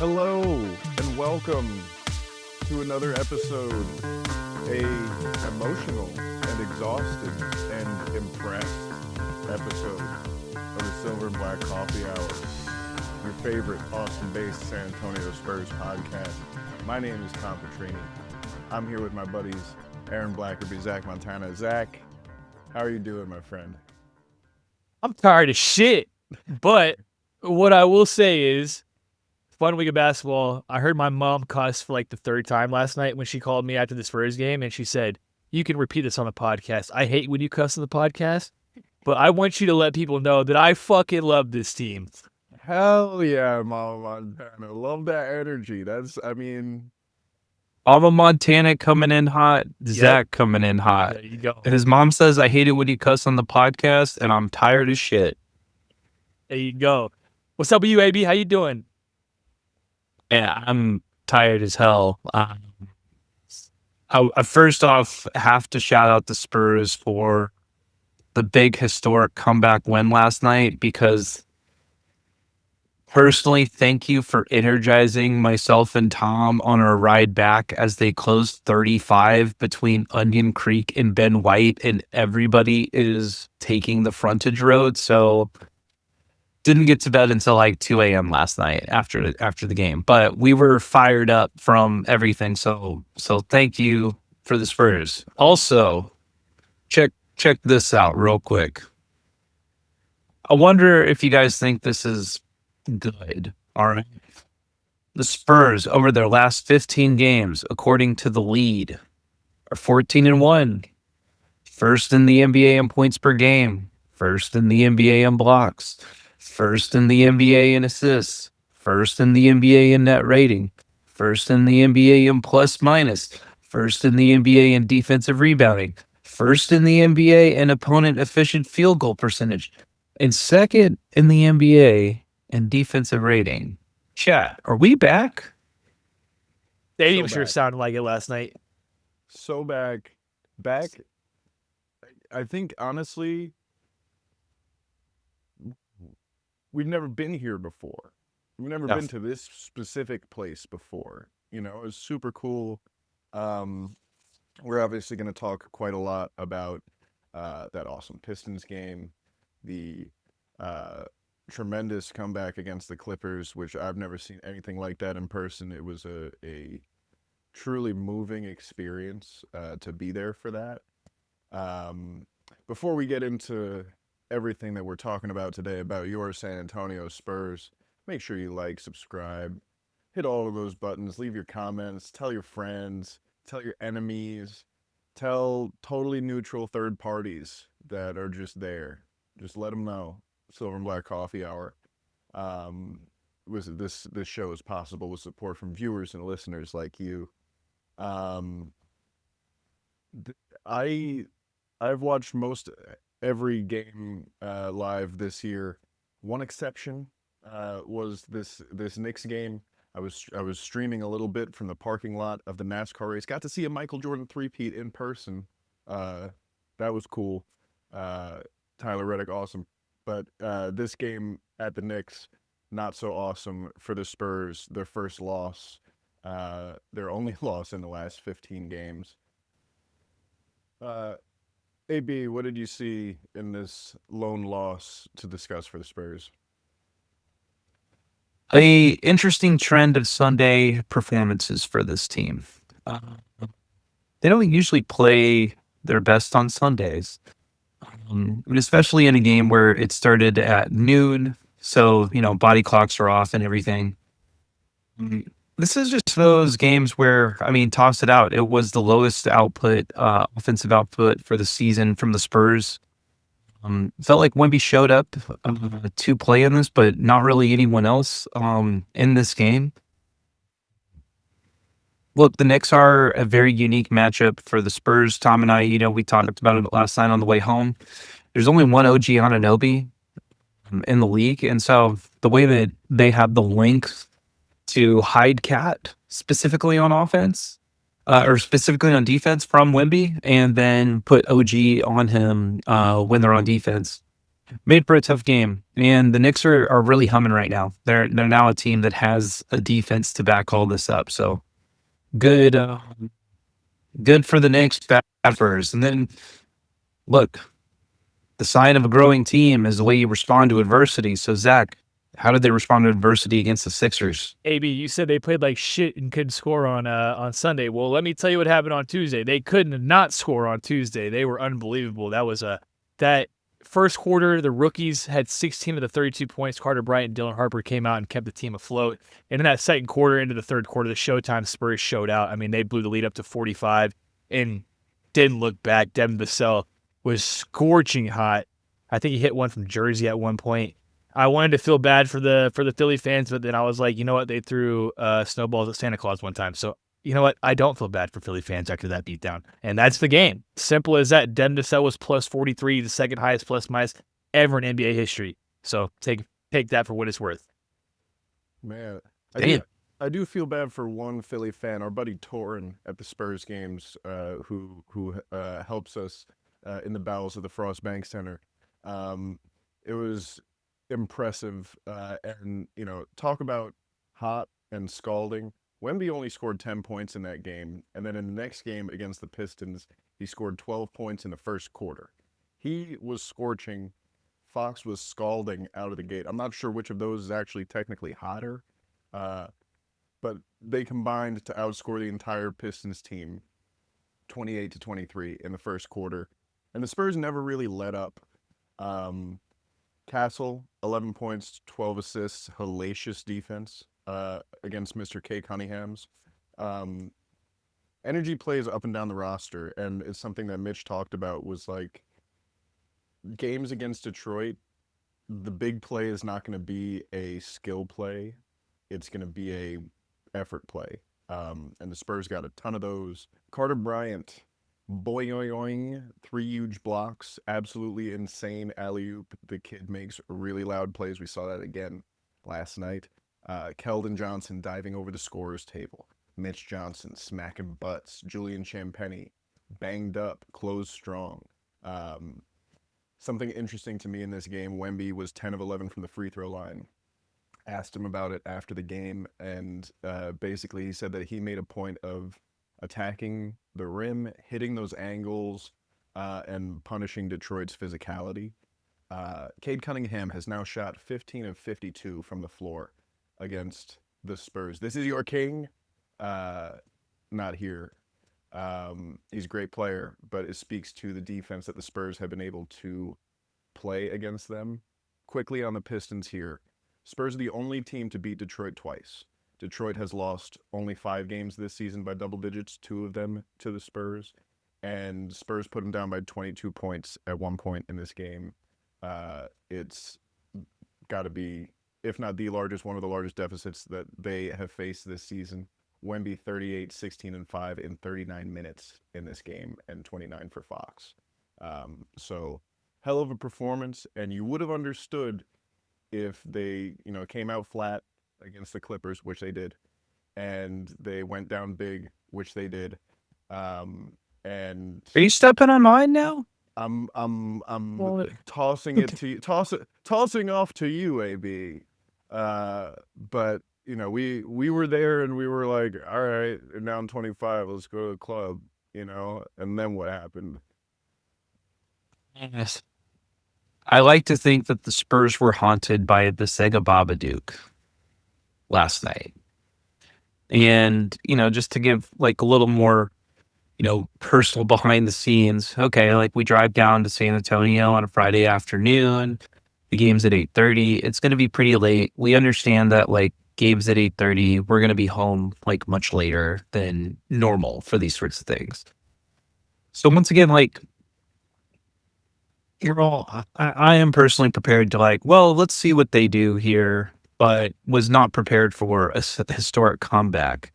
Hello and welcome to another episode, a emotional and exhausted and impressed episode of the Silver and Black Coffee Hour, your favorite Austin-based San Antonio Spurs podcast. My name is Tom Petrini. I'm here with my buddies Aaron Blackerby, Zach Montana. Zach, how are you doing, my friend? I'm tired of shit, but what I will say is, fun week of basketball. I heard my mom cuss for like the third time last night when she called me after the Spurs game, and she said, "You can repeat this on the podcast. I hate when you cuss on the podcast, but I want you to let people know that I fucking love this team." Hell yeah, Mama Montana. Love that energy. Alma Montana coming in hot, Zach coming in hot. There you go. His mom says, I hate it when you cuss on the podcast, and I'm tired of shit. There you go. What's up with you, AB? How you doing? Yeah, I'm tired as hell. I first off have to shout out the Spurs for the big historic comeback win last night, because personally, thank you for energizing myself and Tom on our ride back as they closed 35 between Onion Creek and Ben White, and everybody is taking the frontage road. So didn't get to bed until like 2 a.m. last night after the game, but we were fired up from everything. So thank you for the Spurs. Also, check this out real quick. I wonder if you guys think this is good. All right. The Spurs over their last 15 games, according to the lead, are 14-1. First in the NBA in points per game. First in the NBA in blocks. First in the NBA in assists. First in the NBA in net rating. First in the NBA in plus minus. First in the NBA in defensive rebounding. First in the NBA in opponent efficient field goal percentage. And second in the NBA in defensive rating. Chat, are we back? Stadium So sure back. sounded like it last night. So back. I think, honestly, we've never been here before. We've never No. been to this specific place before. You know, it was super cool. We're obviously going to talk quite a lot about that awesome Pistons game, the tremendous comeback against the Clippers, which I've never seen anything like that in person. It was a truly moving experience to be there for that. Before we get into everything that we're talking about today about your San Antonio Spurs, make sure you like, subscribe, hit all of those buttons, leave your comments, tell your friends, tell your enemies, tell totally neutral third parties that are just there. Just let them know. Silver and Black Coffee Hour. This show is possible with support from viewers and listeners like you. I've watched most every game live this year. One exception was this Knicks game. I was streaming a little bit from the parking lot of the NASCAR race. Got to see a Michael Jordan three-peat in person. That was cool. Tyler Reddick, awesome. But this game at the Knicks, not so awesome for the Spurs. Their first loss, their only loss in the last 15 games. AB, what did you see in this lone loss to discuss for the Spurs? A interesting trend of Sunday performances for this team. They don't usually play their best on Sundays, but especially in a game where it started at noon, so body clocks are off and everything. This is just those games where, toss it out. It was the lowest output, offensive output for the season from the Spurs. Felt like Wemby showed up to play in this, but not really anyone else in this game. Look, the Knicks are a very unique matchup for the Spurs. Tom and I, we talked about it last night on the way home. There's only one OG Anunoby in the league, and so the way that they have the length to hide Cat specifically on offense, or specifically on defense from Wemby, and then put OG on him when they're on defense. Made for a tough game, and the Knicks are really humming right now. They're now a team that has a defense to back all this up. So good, good for the Knicks, bad for Spurs. And then look, the sign of a growing team is the way you respond to adversity. So Zach, how did they respond to adversity against the Sixers? AB, you said they played like shit and couldn't score on Sunday. Well, let me tell you what happened on Tuesday. They couldn't not score on Tuesday. They were unbelievable. That was that first quarter. The rookies had 16 of the 32 points. Carter Bryant and Dylan Harper came out and kept the team afloat. And in that second quarter, into the third quarter, the Showtime Spurs showed out. I mean, they blew the lead up to 45 and didn't look back. Devin Vassell was scorching hot. I think he hit one from Jersey at one point. I wanted to feel bad for the Philly fans, but then I was like, you know what? They threw snowballs at Santa Claus one time. So, you know what? I don't feel bad for Philly fans after that beatdown. And that's the game. Simple as that. Devin Vassell was plus 43, the second highest plus minus ever in NBA history. So take that for what it's worth. Man, Damn. I do feel bad for one Philly fan, our buddy Torin at the Spurs games, who helps us in the bowels of the Frost Bank Center. It was impressive, and talk about hot and scalding. Wemby only scored 10 points in that game, and then in the next game against the Pistons, he scored 12 points in the first quarter. He was scorching. Fox was scalding out of the gate. I'm not sure which of those is actually technically hotter, but they combined to outscore the entire Pistons team 28-23 in the first quarter, and the Spurs never really let up. Castle, 11 points, 12 assists, hellacious defense against Mr. K. Cunningham's. Energy plays up and down the roster, and it's something that Mitch talked about, was like, games against Detroit, the big play is not going to be a skill play. It's going to be a effort play. And the Spurs got a ton of those. Carter Bryant, boing, 3 huge blocks, absolutely insane alley-oop. The kid makes really loud plays. We saw that again last night. Keldon Johnson diving over the scorer's table. Mitch Johnson smacking butts. Julian Champagnie banged up, closed strong. Something interesting to me in this game, Wemby was 10 of 11 from the free throw line. Asked him about it after the game, and basically he said that he made a point of attacking the rim, hitting those angles, and punishing Detroit's physicality. Cade Cunningham has now shot 15 of 52 from the floor against the Spurs. This is your king. Not here. He's a great player, but it speaks to the defense that the Spurs have been able to play against them. Quickly on the Pistons here. Spurs are the only team to beat Detroit twice. Detroit has lost only 5 games this season by double digits, 2 of them to the Spurs, and Spurs put them down by 22 points at one point in this game. It's got to be, if not the largest, one of the largest deficits that they have faced this season. Wemby 38, 16, and 5 in 39 minutes in this game, and 29 for Fox. So hell of a performance, and you would have understood if they, came out flat against the Clippers, which they did, and they went down big, which they did. And Are you stepping on mine now? I'm Well, tossing it to you, tossing off to you, AB. But we were there, and we were like, all right, they're down 25, let's go to the club, and then what happened? Yes. I like to think that the Spurs were haunted by the Sega Babadook last night. And, just to give like a little more, personal behind the scenes. Okay, like we drive down to San Antonio on a Friday afternoon. The game's at 8:30. It's going to be pretty late. We understand that like games at 8:30, we're going to be home like much later than normal for these sorts of things. So once again, like, I am personally prepared to like, well, let's see what they do here, but was not prepared for a historic comeback.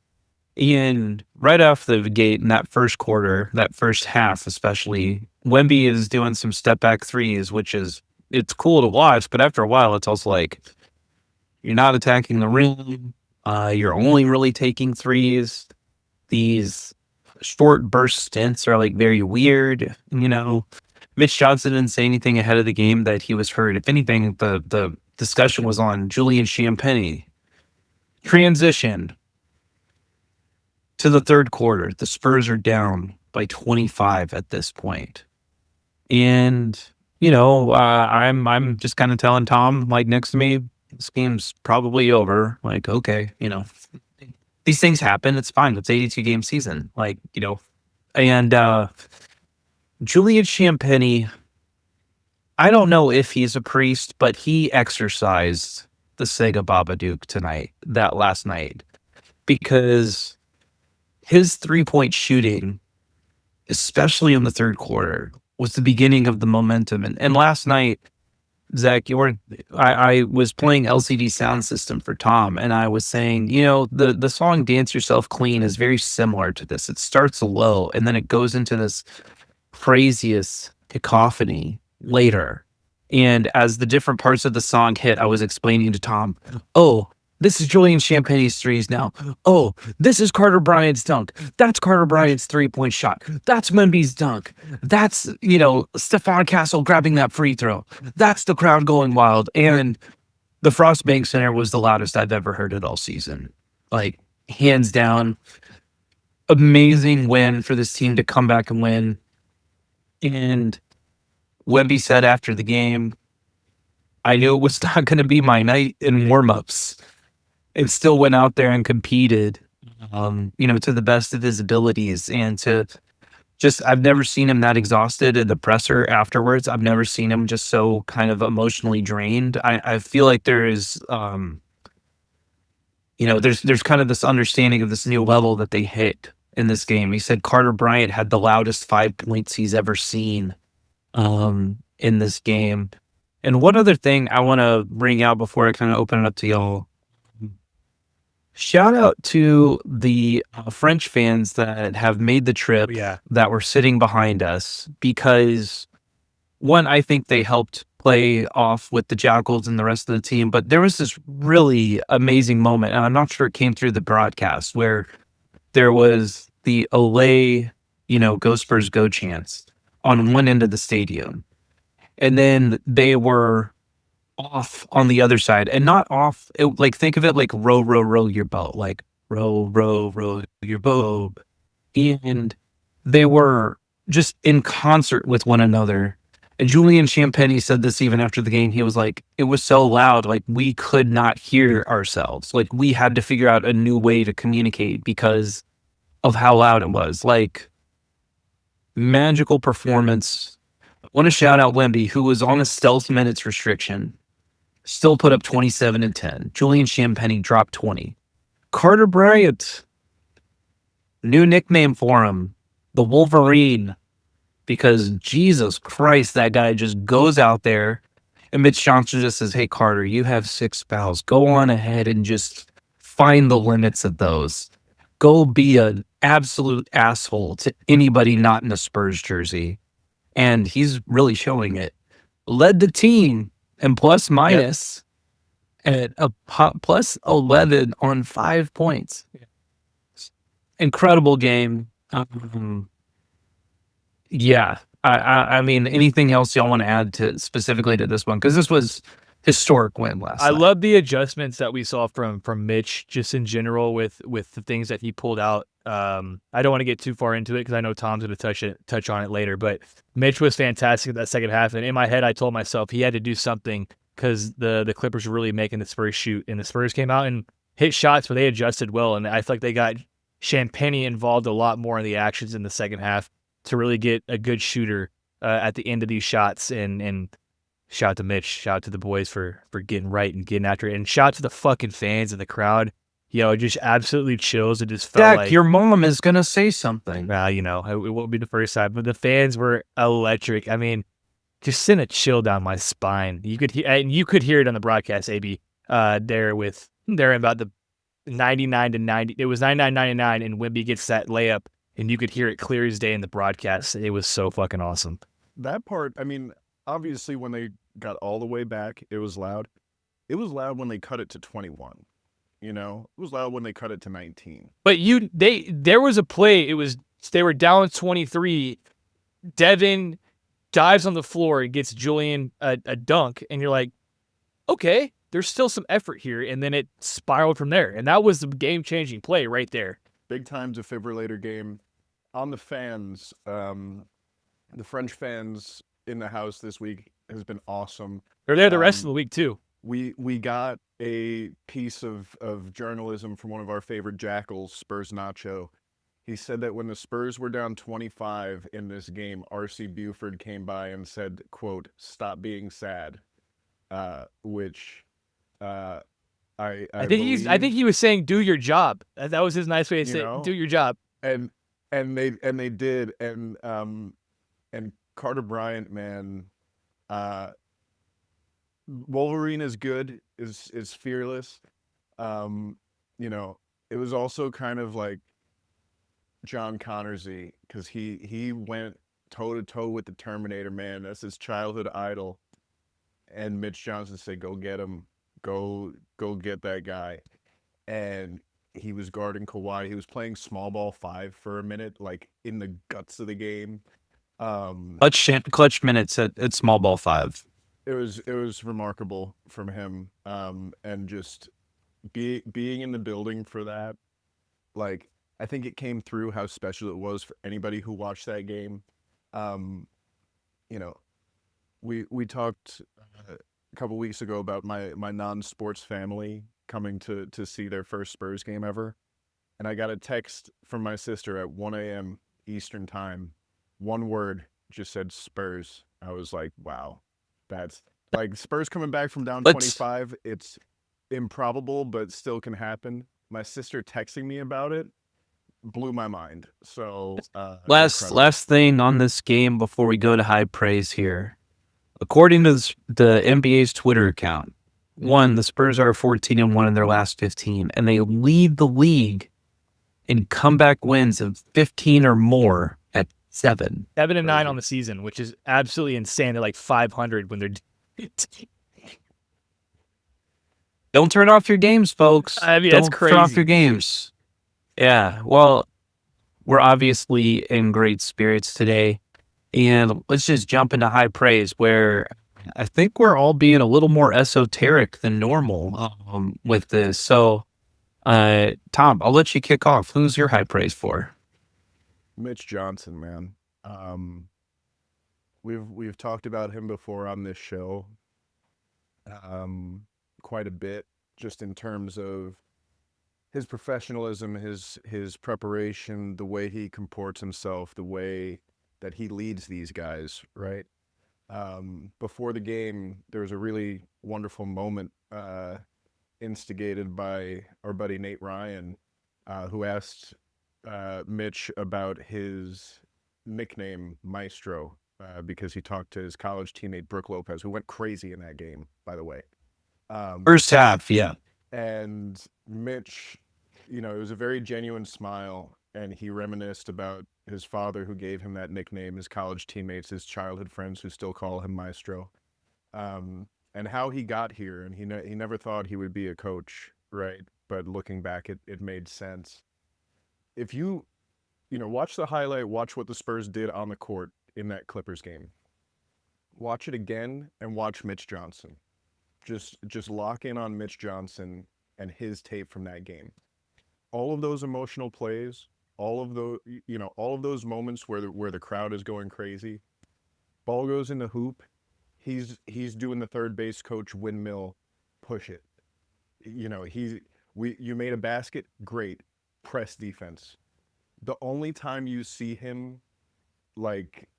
And right off the gate in that first quarter, that first half especially, Wemby is doing some step back threes, which is, it's cool to watch, but after a while, it's also like, you're not attacking the rim. You're only really taking threes. These short burst stints are like very weird, Mitch Johnson didn't say anything ahead of the game that he was hurt. If anything, the discussion was on Julian Champagnie. Transition to the third quarter. The Spurs are down by 25 at this point. And, I'm just kind of telling Tom, like, next to me, this game's probably over. Like, okay, these things happen. It's fine. It's 82-game season. Like, and Julian Champagnie, I don't know if he's a priest, but he exercised the Sega Babadook last night, because his 3-point shooting, especially in the third quarter, was the beginning of the momentum. And last night, Zach, I was playing LCD Sound System for Tom, and I was saying, the song Dance Yourself Clean is very similar to this. It starts low, and then it goes into this craziest cacophony later. And as the different parts of the song hit, I was explaining to Tom, oh, this is Julian Champagnie's threes now. Oh, this is Carter Bryant's dunk. That's Carter Bryant's 3-point shot. That's Wemby's dunk. That's, Stephon Castle grabbing that free throw. That's the crowd going wild. And the Frostbank Center was the loudest I've ever heard it all season. Like, hands down, amazing win for this team to come back and win. And Wemby said after the game, I knew it was not going to be my night in warmups. It still went out there and competed, to the best of his abilities, and to just, I've never seen him that exhausted in the presser afterwards. I've never seen him just so kind of emotionally drained. I feel like there is, there's kind of this understanding of this new level that they hit in this game. He said Carter Bryant had the loudest 5 points he's ever seen in this game. And one other thing I want to bring out before I kind of open it up to y'all. Shout out to the French fans that have made the trip, that were sitting behind us, because one, I think they helped play off with the Jackals and the rest of the team, but there was this really amazing moment, and I'm not sure it came through the broadcast, where there was the Olay, Go Spurs Go chants on one end of the stadium, and then they were off on the other side, and not off, think of it like row, row, row your boat, like row, row, row your boat. And they were just in concert with one another. And Julian Champagnie said this even after the game. He was like, it was so loud, like we could not hear ourselves. Like we had to figure out a new way to communicate because of how loud it was. Like, magical performance. I want to shout out Wemby, who was on a stealth minutes restriction. Still put up 27 and 10. Julian Champagnie dropped 20. Carter Bryant, new nickname for him, the Wolverine, because Jesus Christ, that guy just goes out there, and Mitch Johnson just says, hey, Carter, you have 6 fouls. Go on ahead and just find the limits of those. Go be an absolute asshole to anybody not in a Spurs jersey. And he's really showing it. Led the team and plus minus at a plus 11 on 5 points. Incredible game. I mean, anything else y'all want to add to specifically to this one? Because this was historic win last night. I love the adjustments that we saw from Mitch, just in general with the things that he pulled out. I don't want to get too far into it because I know Tom's going to touch on it later, but Mitch was fantastic in that second half. And in my head, I told myself he had to do something because the Clippers were really making the Spurs shoot, and the Spurs came out and hit shots, but they adjusted well. And I feel like they got Champagnie involved a lot more in the actions in the second half to really get a good shooter at the end of these shots. And shout out to Mitch, shout out to the boys for getting right and getting after it. And shout out to the fucking fans and the crowd. It just absolutely chills. It just felt Dak, like your mom is going to say something. It won't be the first time, but the fans were electric. I mean, just sent a chill down my spine. You could hear it on the broadcast, AB, there about the 99 to 90. It was 99-99, and Wemby gets that layup, and you could hear it clear as day in the broadcast. It was so fucking awesome. That part, I mean, obviously when they got all the way back, it was loud. It was loud when they cut it to 21. It was loud when they cut it to 19. But there was a play. They were down 23. Devin dives on the floor and gets Julian a dunk, and you're like, okay, there's still some effort here, and then it spiraled from there, and that was the game-changing play right there. Big time defibrillator game. On the fans, the French fans in the house this week has been awesome. They're there the rest of the week too. We got a piece of journalism from one of our favorite jackals, Spurs Nacho. He said that when the Spurs were down 25 in this game, R.C. Buford came by and said, quote, "Stop being sad," which I think he was saying, "Do your job." That was his nice way to say, "Do your job." And they did, and Carter Bryant, man, Wolverine is good, is fearless. You know, it was also kind of like John Connersy, because he went toe to toe with the Terminator, man. That's his childhood idol. And Mitch Johnson said, "Go get him, go get that guy." And he was guarding Kawhi. He was playing small ball 5 for a minute, like in the guts of the game. Clutch minutes at small ball 5. It was remarkable from him, and just being in the building for that. Like, I think it came through how special it was for anybody who watched that game. You know, we talked a couple weeks ago about my non-sports family coming to see their first Spurs game ever, and I got a text from my sister at 1 a.m. Eastern time. One word just said Spurs. I was like, wow, that's like Spurs coming back from down 25. It's improbable, but still can happen. My sister texting me about it blew my mind. So last thing on this game before we go to high praise here. According to the NBA's Twitter account, the Spurs are 14-1 in their last 15, and they lead the league in comeback wins of 15 or more at 7. 7-9 on the season, which is absolutely insane. They're like 500 when they're. Don't turn off your games, folks. I mean, Don't that's crazy. turn off your games. Yeah, well, we're obviously in great spirits today. And let's just jump into high praise, where I think we're all being a little more esoteric than normal with this. So, Tom, I'll let you kick off. Who's your high praise for? Mitch Johnson, man. We've talked about him before on this show, quite a bit, just in terms of his professionalism, his preparation, the way he comports himself, the way that he leads these guys, right? Before the game, there was a really wonderful moment instigated by our buddy Nate Ryan, who asked Mitch about his nickname, Maestro, because he talked to his college teammate, Brooke Lopez, who went crazy in that game, by the way. First half, yeah. And Mitch, it was a very genuine smile, and he reminisced about his father who gave him that nickname, his college teammates, his childhood friends who still call him Maestro, and how he got here. And he never thought he would be a coach, right? But looking back, it made sense. If you watch the highlight, watch what the Spurs did on the court in that Clippers game. Watch it again and watch Mitch Johnson. Just lock in on Mitch Johnson and his tape from that game. All of those emotional plays, all of those moments where the crowd is going crazy. Ball goes in the hoop, he's doing the third base coach windmill, push it. You made a basket, great. Press defense. The only time you see him like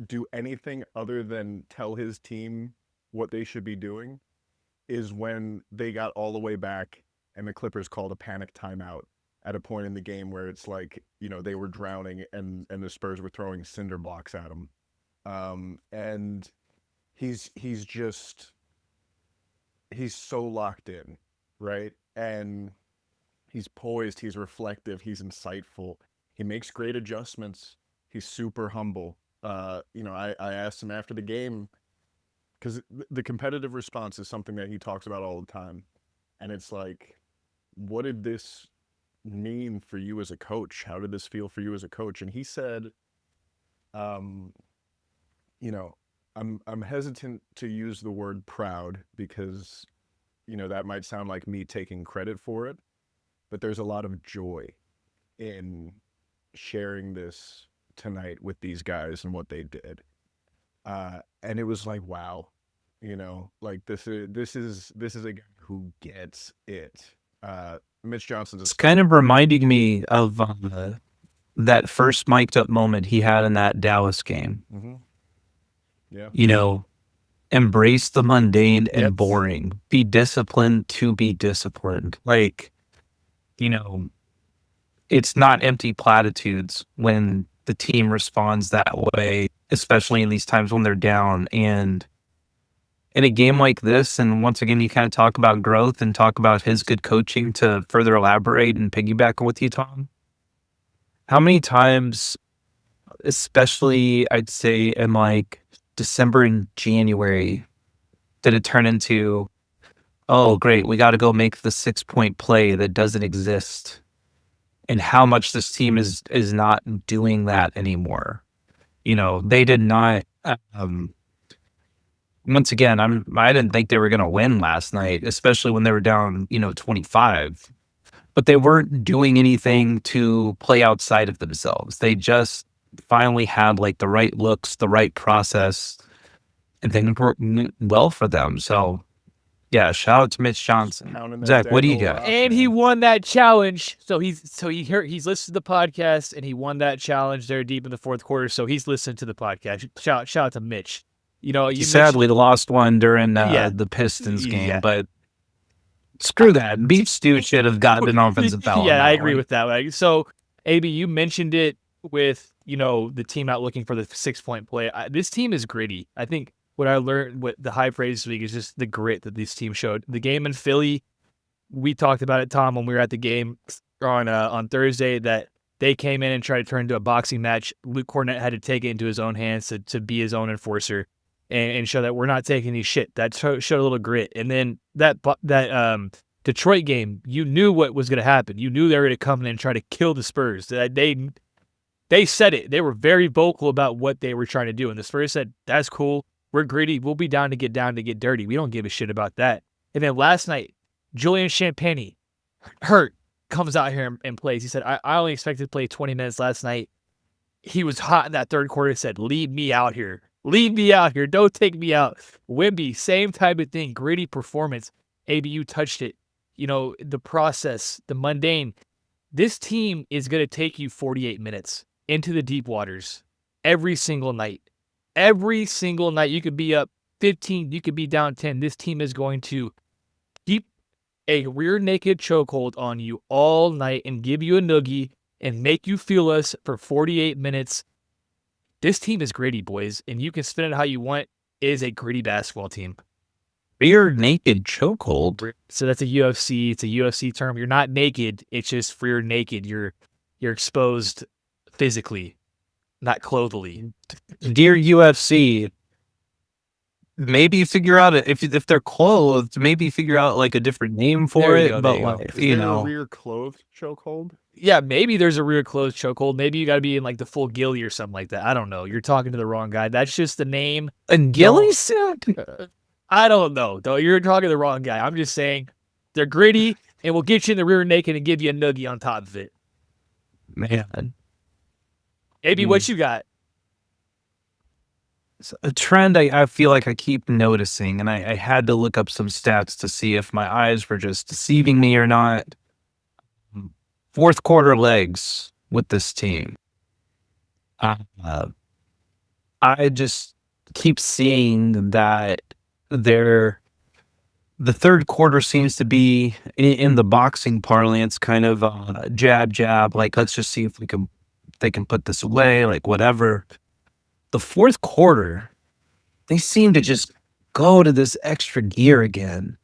do anything other than tell his team what they should be doing is when they got all the way back and the Clippers called a panic timeout at a point in the game where it's like, they were drowning and the Spurs were throwing cinder blocks at them. And he's so locked in, right? And he's poised, he's reflective, he's insightful. He makes great adjustments. He's super humble. I asked him after the game, because the competitive response is something that he talks about all the time. And it's like, what did this mean for you as a coach? How did this feel for you as a coach? And he said, you know, I'm hesitant to use the word proud because, that might sound like me taking credit for it, but there's a lot of joy in sharing this tonight with these guys and what they did. And it was like, wow, like this is a guy who gets it. Mitch Johnson's It's kind of reminding me of that first mic'd up moment he had in that Dallas game. Mm-hmm. Yeah. Embrace the mundane and Yep. boring. Be disciplined to be disciplined. Like, it's not empty platitudes when the team responds that way, especially in these times when they're down. And in a game like this, and once again, you kind of talk about growth and talk about his good coaching to further elaborate and piggyback with you, Tom. How many times, especially I'd say in like December and January, did it turn into, oh, great, we got to go make the 6-point play that doesn't exist? And how much this team is not doing that anymore. They did not. Once again, I didn't think they were going to win last night, especially when they were down, 25. But they weren't doing anything to play outside of themselves. They just finally had like the right looks, the right process, and things worked well for them. So, yeah, shout out to Mitch Johnson. Zach, what do you got? And he won that challenge. He's listened to the podcast and he won that challenge there deep in the fourth quarter. So he's listened to the podcast. Shout out to Mitch. He sadly lost one during the Pistons game, but screw that. Beef Stew should have gotten an offensive foul. Yeah, I agree with that. So, AB, you mentioned it with, the team out looking for the 6-point play. This team is gritty. I think what I learned, what the high praise this week is just the grit that this team showed. The game in Philly, we talked about it, Tom, when we were at the game on Thursday, that they came in and tried to turn into a boxing match. Luke Cornett had to take it into his own hands to be his own enforcer and show that we're not taking any shit. That showed a little grit. And then that Detroit game, you knew what was going to happen. You knew they were going to come in and try to kill the Spurs. They said it. They were very vocal about what they were trying to do. And the Spurs said, that's cool. We're gritty. We'll be down to get dirty. We don't give a shit about that. And then last night, Julian Champagnie, hurt, comes out here and plays. He said, I only expected to play 20 minutes last night. He was hot in that third quarter. He said, leave me out here. Leave me out here. Don't take me out. Wemby, same type of thing. Gritty performance. ABU touched it. The process, the mundane. This team is going to take you 48 minutes into the deep waters every single night. Every single night. You could be up 15. You could be down 10. This team is going to keep a rear naked chokehold on you all night and give you a noogie and make you feel us for 48 minutes. This team is gritty, boys, and you can spin it how you want. It is a gritty basketball team. Rear naked chokehold. So that's it's a UFC term. You're not naked. It's just rear naked. You're exposed physically, not clothily. Dear UFC, maybe figure out if they're clothed, maybe figure out like a different name for it. But is there a rear clothed chokehold? Yeah, maybe there's a rear closed chokehold. Maybe you got to be in like the full ghillie or something like that. I don't know. You're talking to the wrong guy. That's just the name. And ghillie suit? I don't know, though. You're talking to the wrong guy. I'm just saying they're gritty and we'll get you in the rear naked and give you a noogie on top of it. Man. AB, what you got? It's a trend I feel like I keep noticing, and I had to look up some stats to see if my eyes were just deceiving me or not. Fourth quarter legs with this team. I just keep seeing that the third quarter seems to be in the boxing parlance kind of jab, like let's just see if they can put this away, like whatever. The fourth quarter, they seem to just go to this extra gear again,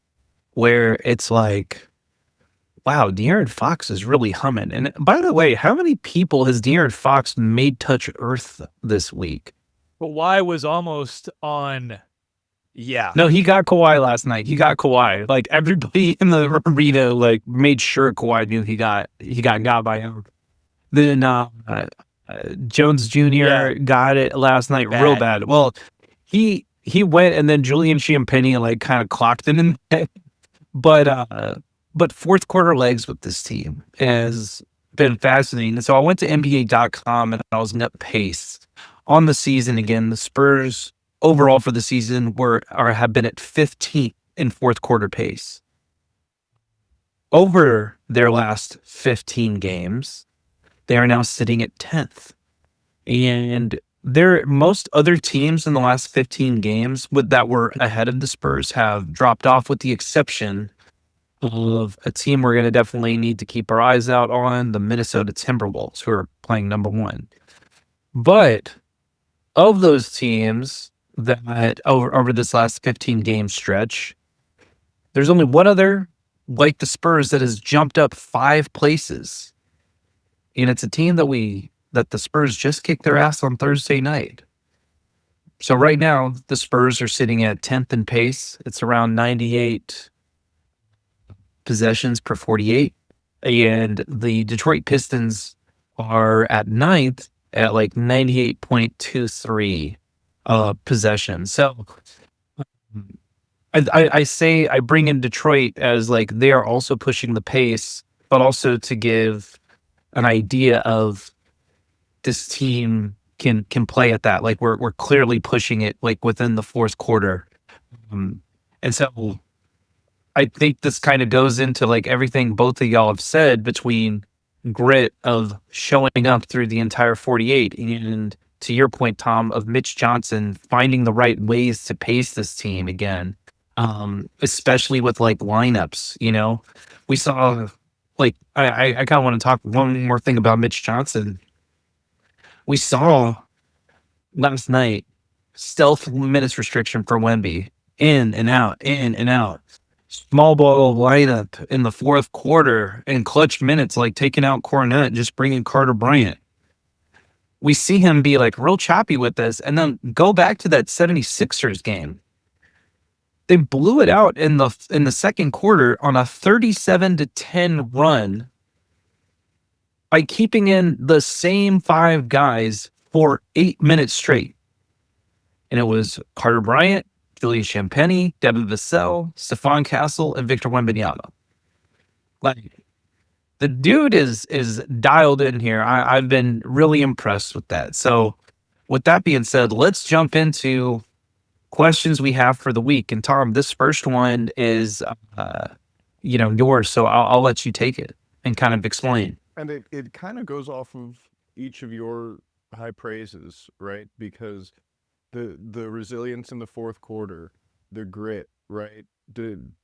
where it's like, wow, De'Aaron Fox is really humming. And by the way, how many people has De'Aaron Fox made touch earth this week? Kawhi was almost on. Yeah. No, he got Kawhi last night. He got Kawhi. Like everybody in the arena, like made sure Kawhi knew he got by him. Then Jones Jr. got it last night real bad. Well, he went and then Julian Champagny like kind of clocked it in there. But fourth quarter legs with this team has been fascinating. So I went to NBA.com and I was looking at pace on the season again. The Spurs overall for the season have been at 15th in fourth quarter pace. Over their last 15 games, they are now sitting at 10th. And most other teams in the last 15 games that were ahead of the Spurs have dropped off, with the exception of a team we're going to definitely need to keep our eyes out on, the Minnesota Timberwolves, who are playing number one. But of those teams that over this last 15 game stretch, there's only one other like the Spurs that has jumped up 5 places. And it's a team that the Spurs just kicked their ass on Thursday night. So right now, the Spurs are sitting at 10th in pace. It's around 98 possessions per 48. And the Detroit Pistons are at 9th at like 98.23 possessions. So I bring in Detroit as like they are also pushing the pace, but also to give an idea of this team can play at that. Like we're clearly pushing it like within the fourth quarter. And so I think this kind of goes into like everything both of y'all have said between grit of showing up through the entire 48 and, to your point, Tom, of Mitch Johnson finding the right ways to pace this team again. Especially with like lineups, we saw like, I kind of want to talk one more thing about Mitch Johnson. We saw last night stealth minutes restriction for Wemby, in and out, small ball lineup in the fourth quarter and clutch minutes, like taking out Cornette, just bringing Carter Bryant. We see him be like real choppy with this, and then go back to that 76ers game. They blew it out in the second quarter on a 37-10 run by keeping in the same 5 guys for 8 minutes straight. And it was Carter Bryant, Julian Champagny, Devin Vassell, Stephon Castle, and Victor Wembanyama. Like, the dude is dialed in here. I've been really impressed with that. So with that being said, let's jump into questions we have for the week. And Tom, this first one is, yours. So I'll let you take it and kind of explain. And it kind of goes off of each of your high praises, right? Because the resilience in the fourth quarter, the grit, right?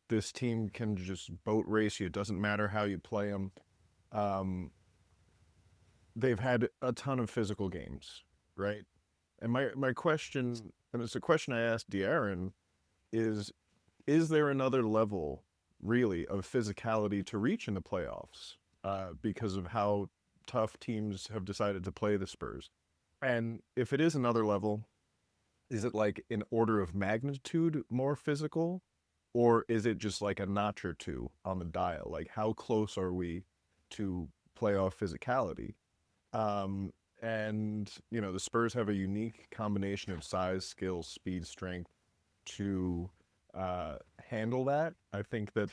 This team can just boat race you. It doesn't matter how you play them. They've had a ton of physical games, right? And my question, and it's a question I asked De'Aaron, is there another level, really, of physicality to reach in the playoffs because of how tough teams have decided to play the Spurs? And if it is another level, is it like an order of magnitude more physical, or is it just like a notch or two on the dial? Like, how close are we to playoff physicality? And, the Spurs have a unique combination of size, skill, speed, strength to handle that. I think that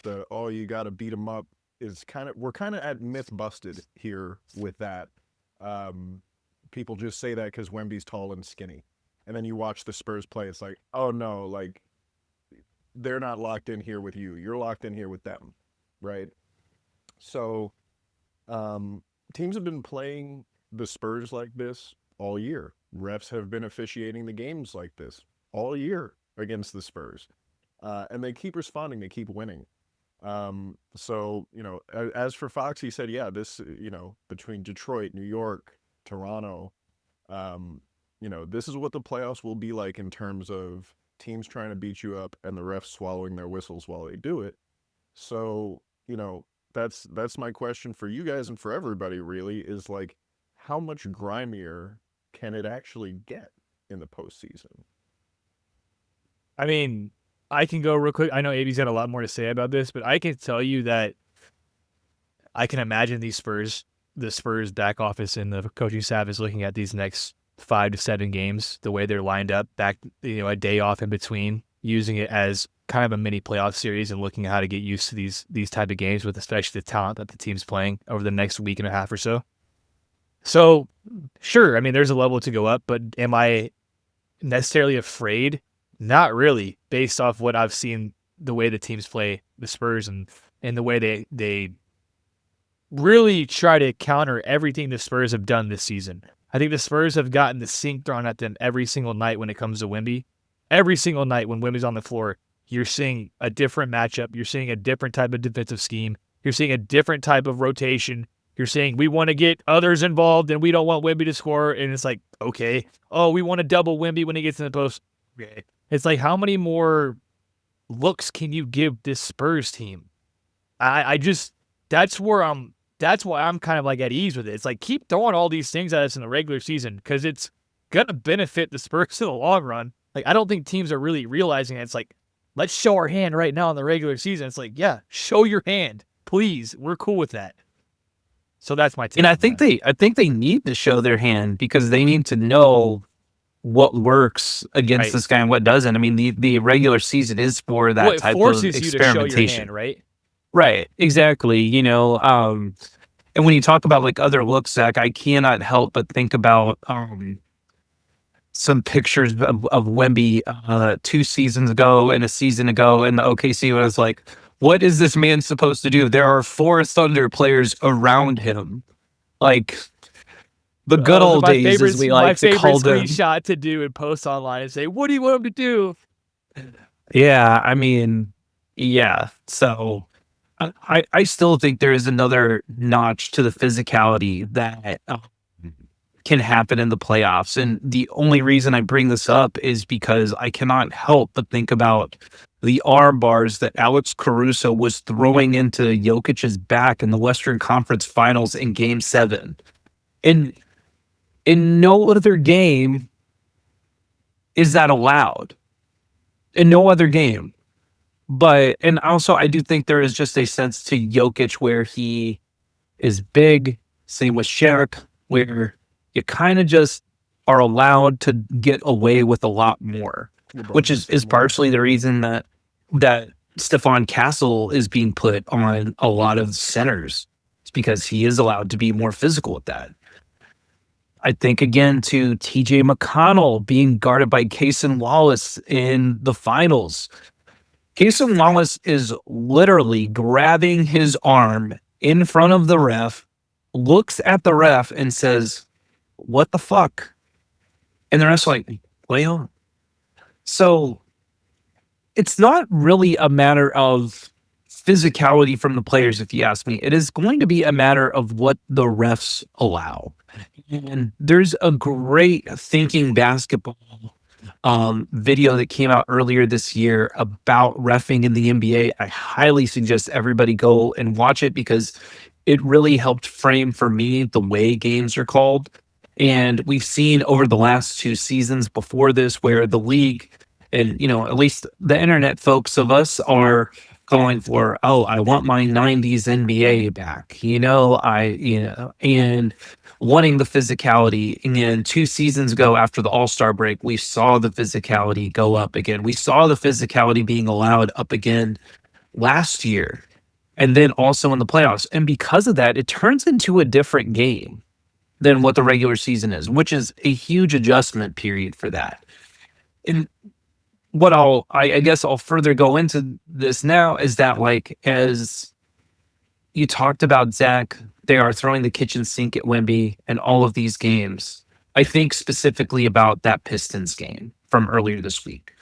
you got to beat them up is we're kind of at myth busted here with that. People just say that because Wemby's tall and skinny. And then you watch the Spurs play, it's like, oh no, like, they're not locked in here with you. You're locked in here with them, right? So, teams have been playing the Spurs like this all year. Refs have been officiating the games like this all year against the Spurs. And they keep responding, they keep winning. So, as for Fox, he said, yeah, this, between Detroit, New York, Toronto, this is what the playoffs will be like in terms of teams trying to beat you up and the refs swallowing their whistles while they do it. So, that's my question for you guys and for everybody, really, is like, how much grimier can it actually get in the postseason? I mean, I can go real quick. I know AB's got a lot more to say about this, but I can tell you that I can imagine these Spurs the Spurs back office and the coaching staff is looking at these next 5 to 7 games, the way they're lined up, back, a day off in between, using it as kind of a mini playoff series and looking at how to get used to these type of games with especially the talent that the team's playing over the next week and a half or so. So, sure, I mean, there's a level to go up, but am I necessarily afraid? Not really, based off what I've seen, the way the teams play the Spurs and the way they really try to counter everything the Spurs have done this season. I think the Spurs have gotten the sink thrown at them every single night when it comes to Wemby. Every single night when Wemby's on the floor, you're seeing a different matchup. You're seeing a different type of defensive scheme. You're seeing a different type of rotation. You're saying we want to get others involved and we don't want Wemby to score. And it's like, okay. Oh, we want to double Wemby when he gets in the post. Okay. It's like, how many more looks can you give this Spurs team? That's why I'm kind of like at ease with it. It's like, keep throwing all these things at us in the regular season because it's going to benefit the Spurs in the long run. Like, I don't think teams are really realizing it. It's like, let's show our hand right now in the regular season. It's like, yeah, show your hand. Please. We're cool with that. So that's my take. And I think they need to show their hand because they need to know what works against this guy and what doesn't. I mean, the regular season is for that type of experimentation. You to show your hand, right? Right, exactly. And when you talk about like other looks, Zach, I cannot help but think about some pictures of Wemby 2 seasons ago and a season ago in the OKC when I was like, what is this man supposed to do? There are 4 Thunder players around him. Like the good old days, as we like to call them. My favorite screenshot to do and post online and say, what do you want him to do? Yeah, I mean, yeah. So I still think there is another notch to the physicality that can happen in the playoffs. And the only reason I bring this up is because I cannot help but think about the arm bars that Alex Caruso was throwing into Jokic's back in the Western Conference Finals in Game 7. In no other game is that allowed. In no other game. And also I do think there is just a sense to Jokic where he is big, same with Shaq, where you kind of just are allowed to get away with a lot more, which is partially the reason that Stephon Castle is being put on a lot of centers. It's because he is allowed to be more physical with that. I think again to TJ McConnell being guarded by Cason Wallace in the finals. Cason Wallace is literally grabbing his arm in front of the ref, looks at the ref and says, what the fuck? And the ref's like, play on. So it's not really a matter of physicality from the players, if you ask me. It is going to be a matter of what the refs allow. And there's a great Thinking Basketball video that came out earlier this year about reffing in the NBA. I highly suggest everybody go and watch it because it really helped frame for me the way games are called. And we've seen over the last 2 seasons before this where the league and, at least the internet folks of us are going for, I want my 90s NBA back, and wanting the physicality. And 2 seasons ago after the All-Star break, we saw the physicality go up again. We saw the physicality being allowed up again last year and then also in the playoffs. And because of that, it turns into a different game than what the regular season is, which is a huge adjustment period for that. And what I guess I'll further go into this now is that, like, as you talked about, Zach, they are throwing the kitchen sink at Wemby and all of these games. I think specifically about that Pistons game from earlier this week.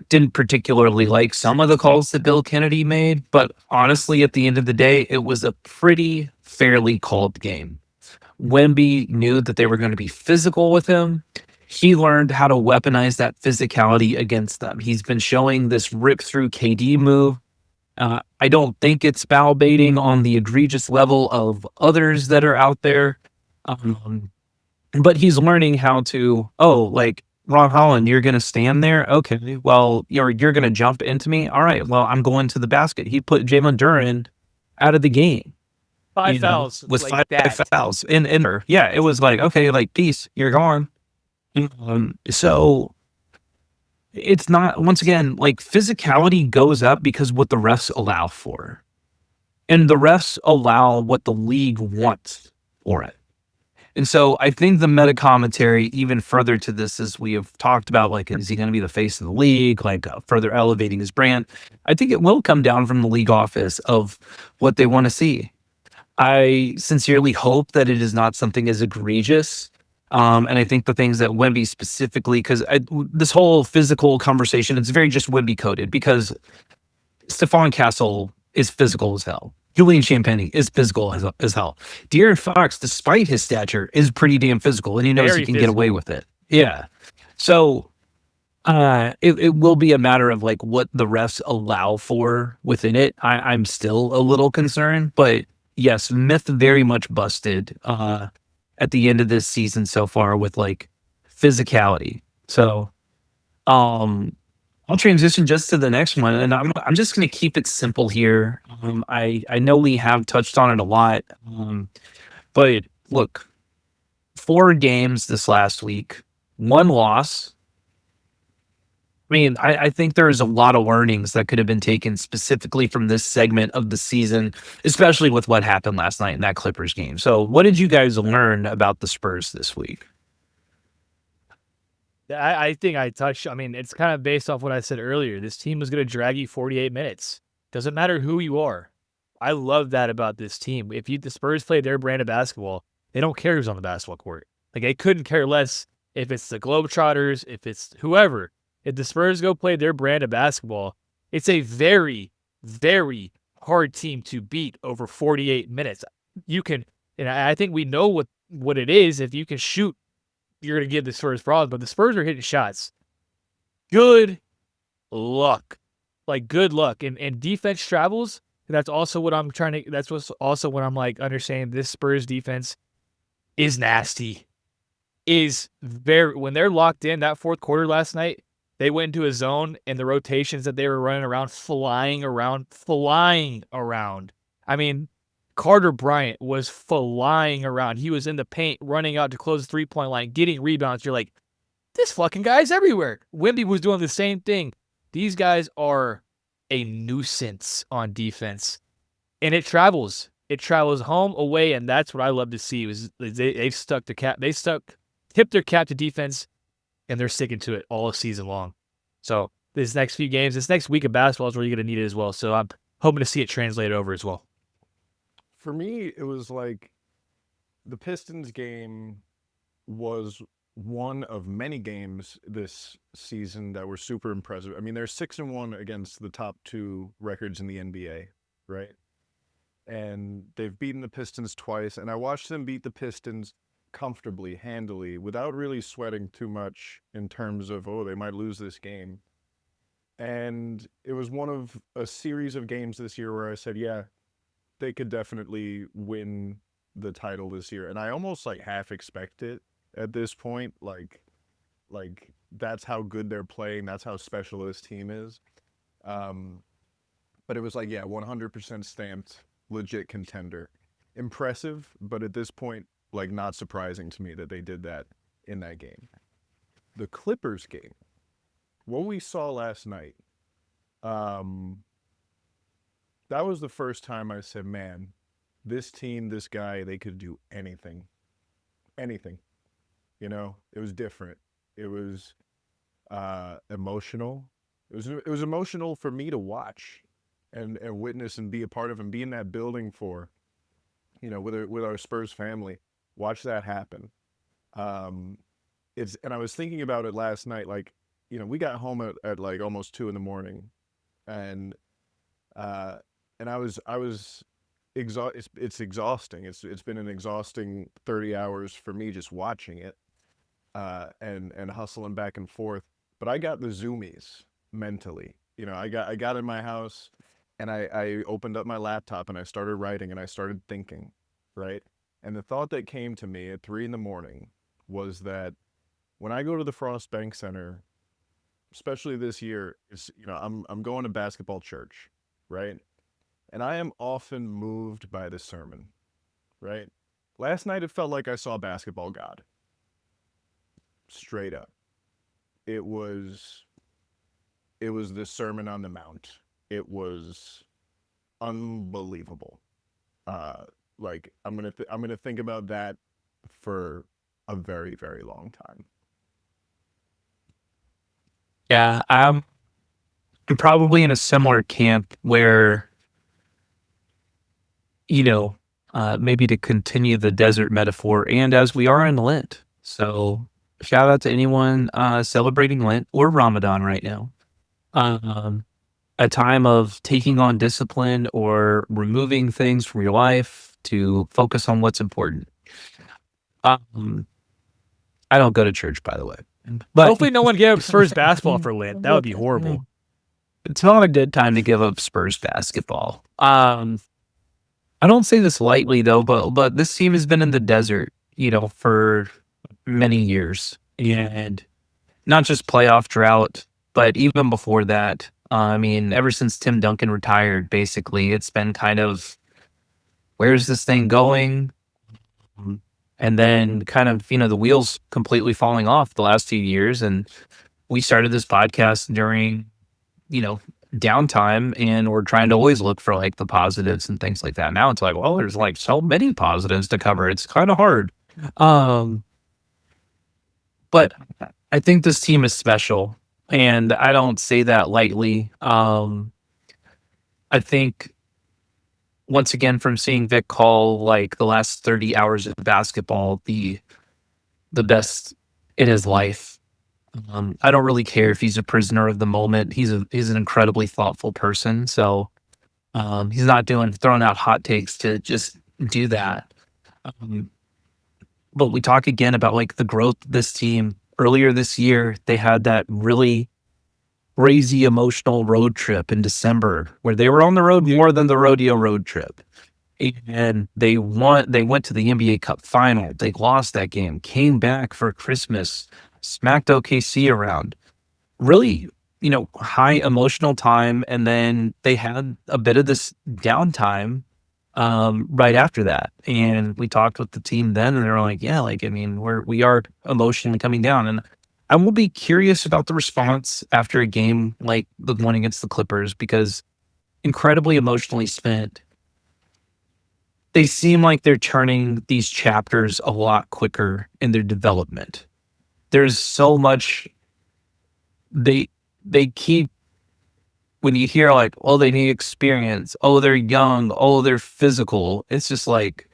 Didn't particularly like some of the calls that Bill Kennedy made, but honestly, at the end of the day, it was a pretty fairly called game. Wemby knew that they were going to be physical with him. He learned how to weaponize that physicality against them. He's been showing this rip through KD move. I don't think it's foul baiting on the egregious level of others that are out there. But he's learning how to, like, Ron Holland, you're going to stand there? Okay, well, you're going to jump into me? All right, well, I'm going to the basket. He put Jalen Duren out of the game. 5 you know, fouls with like 5 that. fouls in her. Yeah, it was like, okay, like peace, you're gone. So it's not, once again, like physicality goes up because what the refs allow for. And the refs allow what the league wants for it. And so I think the meta commentary, even further to this, as we have talked about, like, is he going to be the face of the league, like further elevating his brand? I think it will come down from the league office of what they want to see. I sincerely hope that it is not something as egregious. And I think the things that Wemby specifically, because this whole physical conversation, it's very just Wemby coded because Stephon Castle is physical as hell. Julian Champagny is physical as hell. De'Aaron Fox, despite his stature, is pretty damn physical, and he knows Very he can get away physical. with it. Yeah. So it will be a matter of like what the refs allow for within it. I'm still a little concerned, but yes, myth very much busted at the end of this season so far with like physicality. So I'll transition just to the next one, and I'm just going to keep it simple here. I know we have touched on it a lot, but look, 4 games this last week, 1 loss. I mean, I think there's a lot of learnings that could have been taken specifically from this segment of the season, especially with what happened last night in that Clippers game. So, what did you guys learn about the Spurs this week? I think I touched. I mean, it's kind of based off what I said earlier. This team is going to drag you 48 minutes. Doesn't matter who you are. I love that about this team. If the Spurs play their brand of basketball, they don't care who's on the basketball court. Like, they couldn't care less if it's the Globetrotters, if it's whoever. If the Spurs go play their brand of basketball, it's a very, very hard team to beat over 48 minutes. You can, and I think we know what it is. If you can shoot, you're going to give the Spurs problems, but the Spurs are hitting shots. Good luck. Like, good luck. And defense travels. That's also what I'm trying to, that's what's also what I'm like understanding. This Spurs defense is nasty. When they're locked in, that fourth quarter last night, they went into a zone and the rotations that they were running around, flying around. I mean, Carter Bryant was flying around. He was in the paint, running out to close the three-point line, getting rebounds. You're like, this fucking guy's everywhere. Wemby was doing the same thing. These guys are a nuisance on defense. And it travels. It travels home, away, and that's what I love to see. They've stuck the cap. Tipped their cap to defense, and they're sticking to it all season long. So this next week of basketball is where you're going to need it as well. So I'm hoping to see it translated over as well. For me, it was like the Pistons game was one of many games this season that were super impressive. I mean, they're 6-1 against the top 2 records in the NBA, right? And they've beaten the Pistons twice, and I watched them beat the Pistons comfortably, handily, without really sweating too much in terms of, oh, they might lose this game. And it was one of a series of games this year where I said, yeah, they could definitely win the title this year. And I almost like half expect it at this point. Like that's how good they're playing. That's how special this team is. But it was like, yeah, 100% stamped, legit contender. Impressive, but at this point, like, not surprising to me that they did that in that game. The Clippers game, what we saw last night, that was the first time I said, man, this team, this guy, they could do anything. Anything. You know, it was different. It was emotional. It was emotional for me to watch and witness and be a part of and be in that building for, you know, with our Spurs family. Watch that happen. And I was thinking about it last night, like, you know, we got home at like almost 2 a.m. and I was exhausted. It's exhausting. It's been an exhausting 30 hours for me just watching it, and hustling back and forth. But I got the zoomies mentally. You know, I got in my house and I opened up my laptop and I started writing and I started thinking, right? And the thought that came to me at 3 a.m. was that when I go to the Frost Bank Center, especially this year, it's, you know, I'm going to basketball church, right? And I am often moved by the sermon. right? Last night it felt like I saw Basketball God. Straight up. It was the Sermon on the Mount. It was unbelievable. Like I'm gonna think about that for a very, very long time. Yeah, I'm probably in a similar camp where, maybe to continue the desert metaphor, and as we are in Lent. So shout out to anyone celebrating Lent or Ramadan right now. A time of taking on discipline or removing things from your life to focus on what's important. I don't go to church, by the way. But Hopefully no one gave up Spurs basketball for Lent. That would be horrible. it's not a good time to give up Spurs basketball. I don't say this lightly though, but this team has been in the desert, for many years, and not just playoff drought, but even before that. I mean, ever since Tim Duncan retired, basically, it's been kind of, where's this thing going? And then kind of, the wheels completely falling off the last 2 years. And we started this podcast during, downtime, and we're trying to always look for like the positives and things like that. Now it's like, well, there's like so many positives to cover. It's kind of hard. But I think this team is special, and I don't say that lightly. I think, once again, from seeing Vic call like the last 30 hours of basketball the best in his life. I don't really care if he's a prisoner of the moment. He's an incredibly thoughtful person. So he's not throwing out hot takes to just do that. But we talk again about like the growth of this team. Earlier this year, they had that really crazy emotional road trip in December where they were on the road more than the rodeo road trip. And they went to the NBA Cup final. They lost that game, came back for Christmas, smacked OKC around. Really, high emotional time. And then they had a bit of this downtime right after that. And we talked with the team then, and they were like, yeah, like, I mean, we are emotionally coming down. And I will be curious about the response after a game like the one against the Clippers, because incredibly emotionally spent. They seem like they're turning these chapters a lot quicker in their development. There's so much they keep, when you hear like, oh, they need experience, oh, they're young, oh, they're physical. It's just like,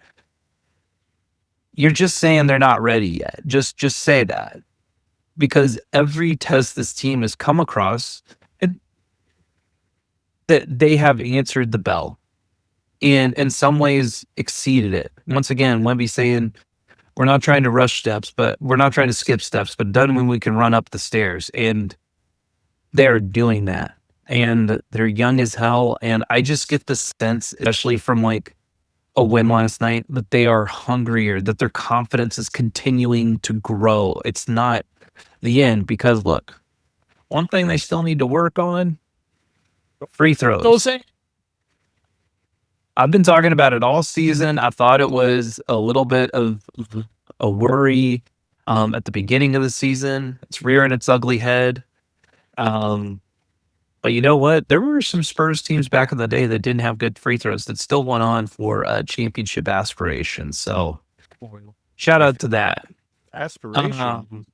you're just saying they're not ready yet. Just say that. Because every test this team has come across, that they have answered the bell, and in some ways exceeded it. Once again, Wemby saying, we're not trying to rush steps, but we're not trying to skip steps, but doesn't mean we can run up the stairs. And they're doing that. And they're young as hell. And I just get the sense, especially from like a win last night, that they are hungrier, that their confidence is continuing to grow. It's not the end, because look, one thing they still need to work on, free throws. Don't say. I've been talking about it all season. I thought it was a little bit of a worry at the beginning of the season. It's rearing its ugly head. But you know what? There were some Spurs teams back in the day that didn't have good free throws that still went on for championship aspirations. So shout out to that. Aspiration.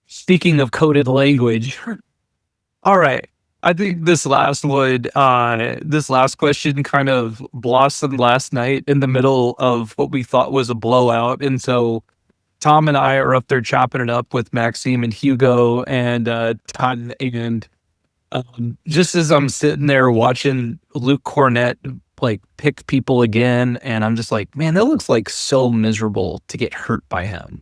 Speaking of coded language, all right. I think this last question kind of blossomed last night in the middle of what we thought was a blowout. And so Tom and I are up there chopping it up with Maxime and Hugo and Todd. And just as I'm sitting there watching Luke Cornett like pick people again, and I'm just like, man, that looks like so miserable to get hurt by him.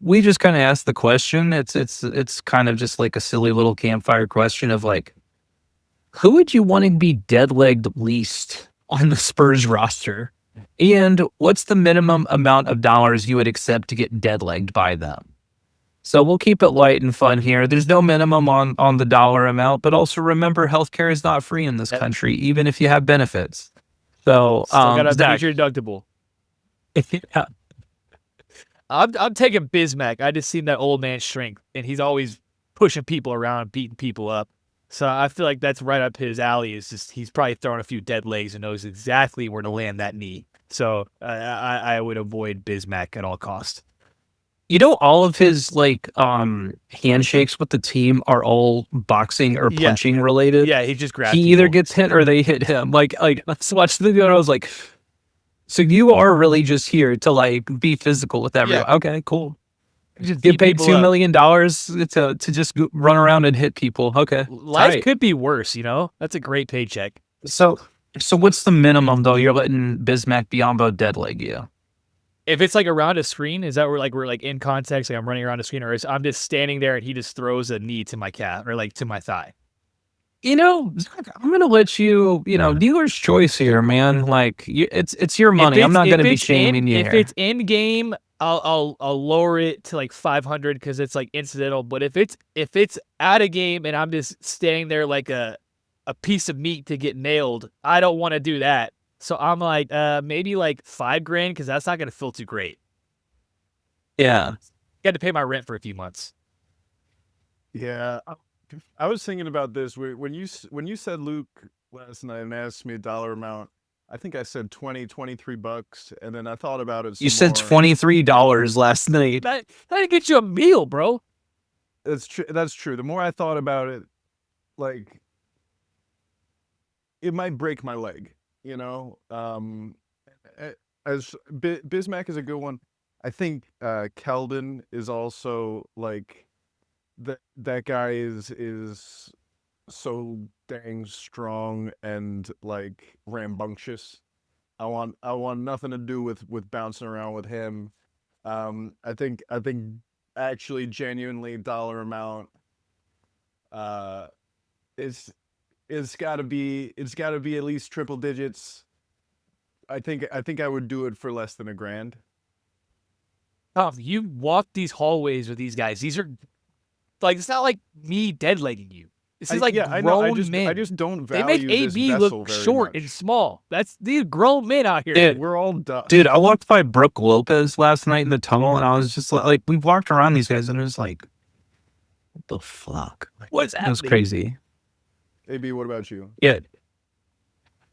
We just kind of asked the question. It's kind of just like a silly little campfire question of like, who would you want to be dead-legged least on the Spurs roster? And what's the minimum amount of dollars you would accept to get dead-legged by them? So we'll keep it light and fun here. There's no minimum on the dollar amount, but also remember healthcare is not free in this country, even if you have benefits. So Still gotta Zach, meet your deductible. yeah, I'm taking Bismack. I just seen that old man strength, and he's always pushing people around, beating people up. So I feel like that's right up his alley. Is just he's probably throwing a few dead legs and knows exactly where to land that knee. So I would avoid Bismack at all costs. you know, all of his like handshakes with the team are all boxing or Yeah. punching related. Yeah, he just grabbed. He either people. gets hit or they hit him. Like let's watch the video. And I was like, so you are really just here to like be physical with everyone? Yeah. Okay, cool. Just Get beat paid people $2 up. million to just run around and hit people. Okay, Life tight. could be worse, you know? That's a great paycheck. So what's the minimum though? You're letting Bismack Biyombo dead leg you? If it's like around a screen, is that where like we're like in context, like I'm running around a screen, or is I'm just standing there and he just throws a knee to my calf or like to my thigh? You know, Zach, I'm gonna let you. You know, dealer's choice here, man. Like, it's your money. I'm not gonna be shaming you If here. it's in game, I'll lower it to like 500 because it's like incidental. But if it's out of game and I'm just standing there like a piece of meat to get nailed, I don't want to do that. So I'm like, maybe like $5,000 because that's not gonna feel too great. Yeah. Got to pay my rent for a few months. Yeah, I was thinking about this when you said Luke last night and asked me a dollar amount. I think I said $23, and then I thought about it. You some said more. $23 last night. That didn't get you a meal, bro. That's true. That's true. The more I thought about it, like it might break my leg. You know, as Bismack is a good one. I think Keldon is also like that guy is so dang strong and like rambunctious. I want nothing to do with bouncing around with him. I think actually genuinely dollar amount is it's got to be at least triple digits. I think I would do it for less than $1,000. Tom, you walk these hallways with these guys. These are like it's not like me deadlegging you. This is like I grown know. men. I just don't They value make this AB vessel look very short much. and small. These grown men out here. Dude, We're all dust. Dude, I walked by Brooke Lopez last night in the tunnel, and I was just like we walked around these guys, and it was like, what the fuck? What's It was happening? crazy. AB, what about you? Yeah.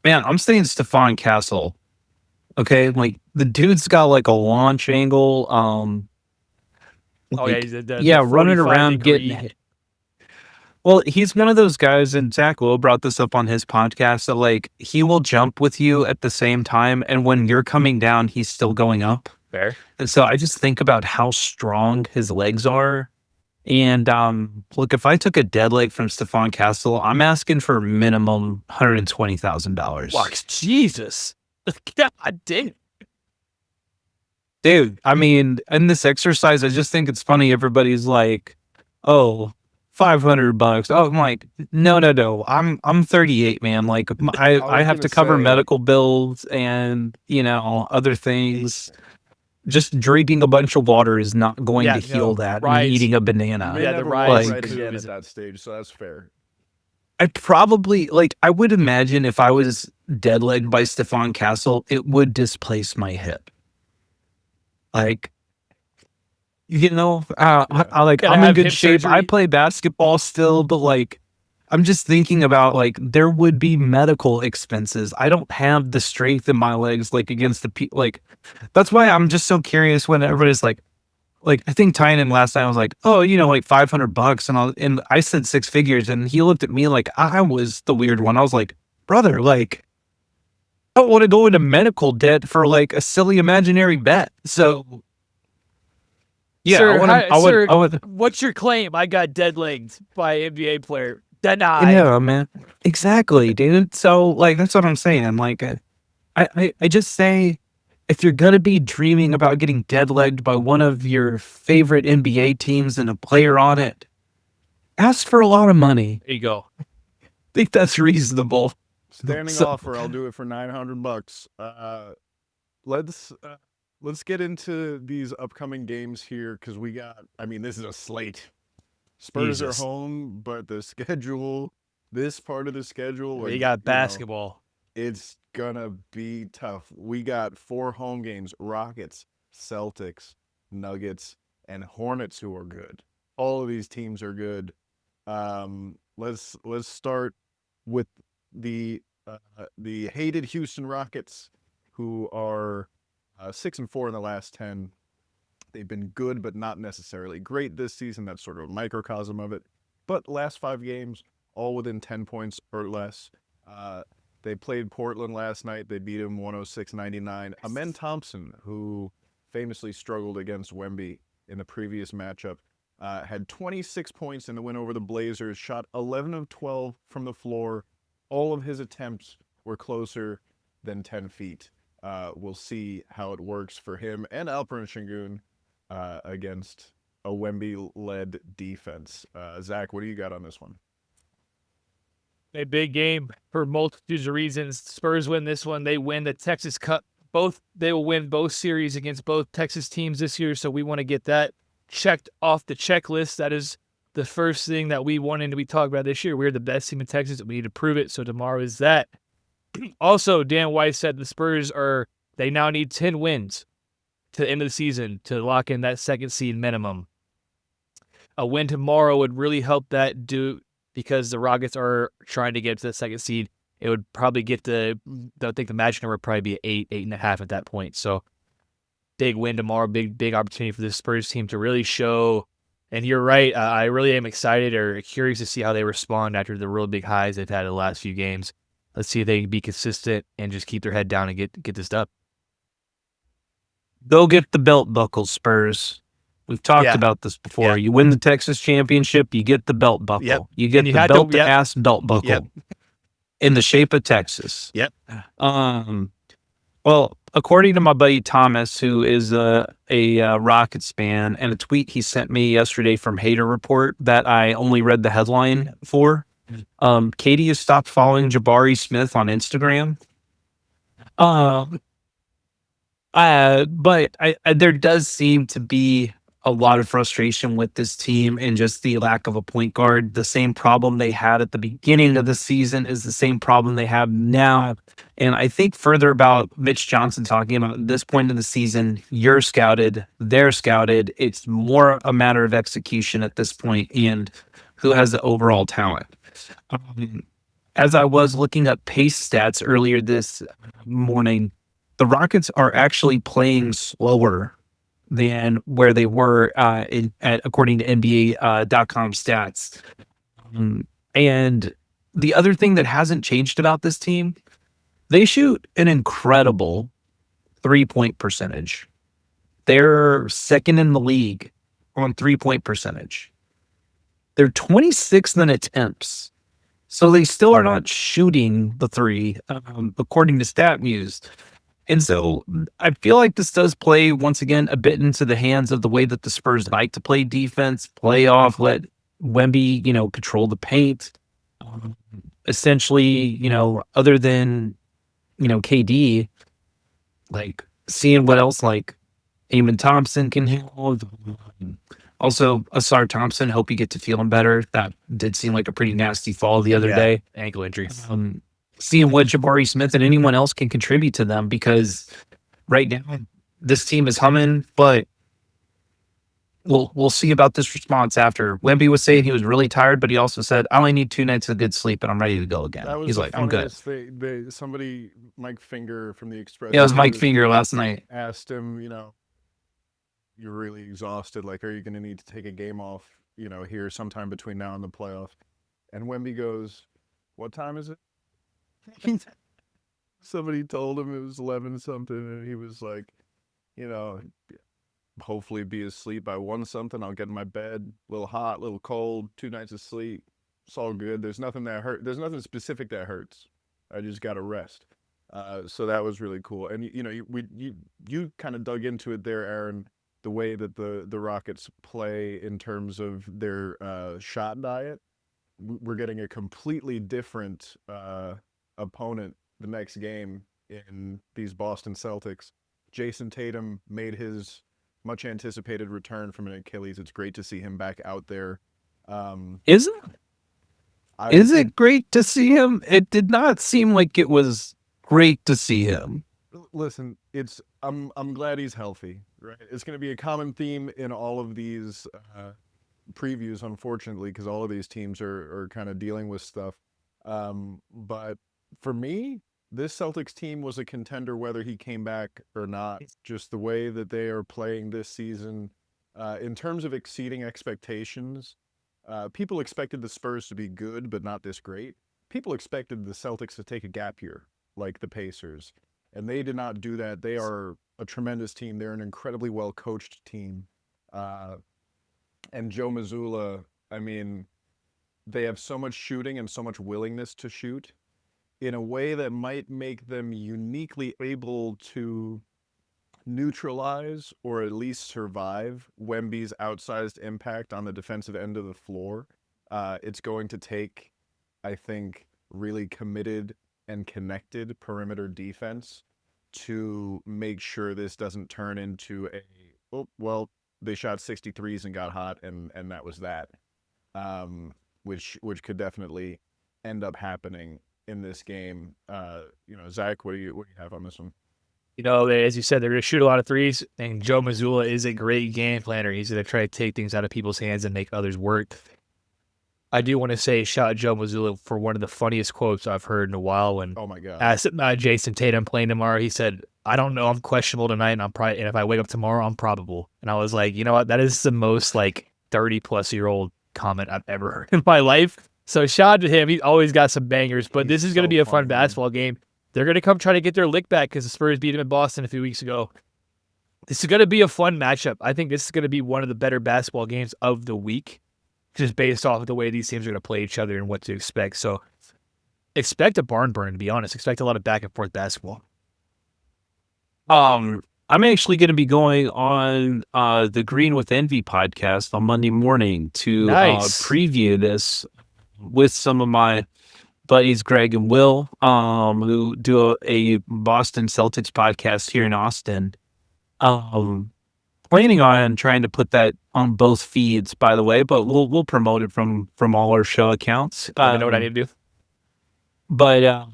Man, I'm saying Stephon Castle. Okay, like the dude's got like a launch angle. Oh yeah, like, he's the yeah, running 45 around degree. getting hit. Well, he's one of those guys, and Zach Lowe brought this up on his podcast, that like he will jump with you at the same time, and when you're coming down, he's still going up. Fair. And so I just think about how strong his legs are. And look, if I took a dead leg from Stephon Castle, I'm asking for minimum $120,000. Fuck, Jesus. God damn. Dude, I mean, in this exercise, I just think it's funny. Everybody's like, oh, $500. Oh, I'm like, no. I'm 38, man. Like I have to cover medical bills and, you know, other things. Just drinking a bunch of water is not going to heal that. And eating a banana. May Yeah, the never rise walk right move again is- at that stage, so that's fair. I'd probably like I would imagine if I was dead legged by Stephon Castle, it would displace my hip. Like, you know, I like Gotta I'm in have good hip shape. I surgery. play basketball still, but like I'm just thinking about like there would be medical expenses. I don't have the strength in my legs like against the people. Like that's why I'm just so curious when everybody's like I think Tynan last night was like, oh, you know, like $500, and I said six figures, and he looked at me like I was the weird one. I was like, brother, like I don't want to go into medical debt for like a silly imaginary bet. So yeah, Sir, I would. what's your claim? I got dead legged by an NBA player. Denied. Yeah, man. Exactly, dude. So like that's what I'm saying. Like I just say if you're gonna be dreaming about getting dead-legged by one of your favorite NBA teams and a player on it, ask for a lot of money. There you go. I think that's reasonable. Standing So- offer, I'll do it for $900. Let's let's get into these upcoming games here because we got. I mean, this is a slate. Spurs Jesus. are home, but the schedule, this part of the schedule, They like, got basketball. it's gonna be tough. We got 4 home games: Rockets, Celtics, Nuggets, and Hornets, who are good. All of these teams are good. Let's start with the hated Houston Rockets, who are 6-4 in the last 10. They've been good, but not necessarily great this season. That's sort of a microcosm of it. But last 5 games, all within 10 points or less. They played Portland last night. They beat them 106-99. Amen Thompson, who famously struggled against Wemby in the previous matchup, had 26 points in the win over the Blazers, shot 11 of 12 from the floor. All of his attempts were closer than 10 feet. We'll see how it works for him and Alperen Şengün against a Wemby-led defense. Zach, what do you got on this one? A big game for multitudes of reasons. Spurs win this one. They win the Texas Cup. They will win both series against both Texas teams this year, so we want to get that checked off the checklist. That is the first thing that we wanted to be talking about this year. We're the best team in Texas, and we need to prove it, so tomorrow is that. Also, Dan Weiss said the Spurs they now need 10 wins to the end of the season to lock in that second seed minimum. A win tomorrow would really help that because the Rockets are trying to get to the second seed. It would probably I think the magic number would probably be 8.5 at that point. So big win tomorrow, big opportunity for the Spurs team to really show. And you're right, I really am excited or curious to see how they respond after the real big highs they've had in the last few games. Let's see if they can be consistent and just keep their head down and get this dub. Go get the belt buckle, Spurs. We've talked about this before. Yeah. You win the Texas championship, you get the belt buckle. Yep. You get And you the had to- belt yep. ass belt buckle Yep. in the shape of Texas. Yep. Well, according to my buddy Thomas, who is a Rockets fan, and a tweet he sent me yesterday from Hater Report that I only read the headline for, Katie has stopped following Jabari Smith on Instagram. But there does seem to be a lot of frustration with this team and just the lack of a point guard. The same problem they had at the beginning of the season is the same problem they have now. And I think further about Mitch Johnson talking about at this point in the season, you're scouted, they're scouted. It's more a matter of execution at this point and who has the overall talent. As I was looking up pace stats earlier this morning, the Rockets are actually playing slower than where they were according to NBA.com stats. And the other thing that hasn't changed about this team, they shoot an incredible 3-point percentage. They're second in the league on 3-point percentage. They're 26th in attempts. So they still are not shooting the three, according to StatMuse. And so I feel like this does play, once again, a bit into the hands of the way that the Spurs like to play defense, play off, let Wemby, control the paint. Essentially, other than, KD, like seeing what else like Amen Thompson can handle. Also, Asar Thompson, hope you get to feeling better. That did seem like a pretty nasty fall the other day. Ankle injury. Seeing what Jabari Smith and anyone else can contribute to them, because right now this team is humming, but we'll see about this response after. Wemby was saying he was really tired, but he also said, I only need 2 nights of good sleep and I'm ready to go again. That was He's the like, I'm good. funniest somebody, Mike Finger from the Express. Yeah, it was Mike Finger last night. Asked him, you're really exhausted. Like, are you going to need to take a game off, here sometime between now and the playoff? And Wemby goes, what time is it? Somebody told him it was 11 something, and he was like, hopefully be asleep by 1 something. I'll get in my bed, a little hot, a little cold, 2 nights of sleep. It's all good. There's nothing that hurt. There's nothing specific that hurts. I just got to rest. So that was really cool. And you kind of dug into it there, Aaron, the way that the Rockets play in terms of their shot diet. We're getting a completely different opponent the next game in these Boston Celtics. Jason Tatum made his much anticipated return from an Achilles. It's great to see him back out there. Is I is it great to see him? It did not seem like it was great to see him. listen. I'm glad he's healthy. Right. It's going to be a common theme in all of these previews, unfortunately, because all of these teams are kind of dealing with stuff. But for me, this Celtics team was a contender whether he came back or not. Just the way that they are playing this season, in terms of exceeding expectations, people expected the Spurs to be good, but not this great. People expected the Celtics to take a gap year, like the Pacers, and they did not do that. They are a tremendous team. They're an incredibly well coached team. Uh, and Joe Mazzulla, I mean, they have so much shooting and so much willingness to shoot in a way that might make them uniquely able to neutralize or at least survive Wemby's outsized impact on the defensive end of the floor. It's going to take, I think, really committed and connected perimeter defense to make sure this doesn't turn into a, oh, well, they shot 63s and got hot, and that was that, which could definitely end up happening in this game. Zach, what do you have on this one? As you said, they're going to shoot a lot of threes, and Joe Mazzulla is a great game planner. He's going to try to take things out of people's hands and make others work. I do want to say shout out Joe Mazzulla for one of the funniest quotes I've heard in a while. When Oh my god, asked Jason Tatum playing tomorrow, he said, "I don't know, I'm questionable tonight, and if I wake up tomorrow, I'm probable." And I was like, you know what? That is the most 30-plus-year-old comment I've ever heard in my life. So shout out to him. He's always got some bangers. But this is going to be a fun basketball game. They're going to come try to get their lick back because the Spurs beat them in Boston a few weeks ago. This is going to be a fun matchup. I think this is going to be one of the better basketball games of the week, just based off of the way these teams are going to play each other and what to expect. So expect a barn burn, to be honest. Expect a lot of back and forth basketball. I'm actually going to be going on the Green with Envy podcast on Monday morning to preview this with some of my buddies, Greg and Will, who do a Boston Celtics podcast here in Austin. Planning on trying to put that on both feeds, by the way, but we'll promote it from all our show accounts. You know what I need to do? But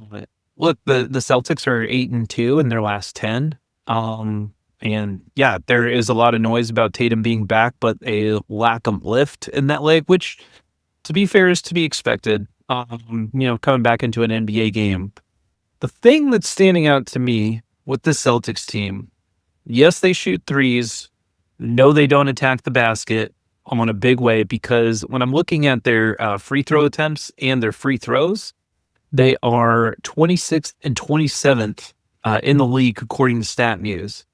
look, the Celtics are 8-2 in their last 10. And yeah, there is a lot of noise about Tatum being back, but a lack of lift in that leg, which, to be fair, is to be expected. Coming back into an NBA game. The thing that's standing out to me with the Celtics team, yes, they shoot threes. No, they don't attack the basket on a big way, because when I'm looking at their free throw attempts and their free throws, they are 26th and 27th in the league, according to StatMuse.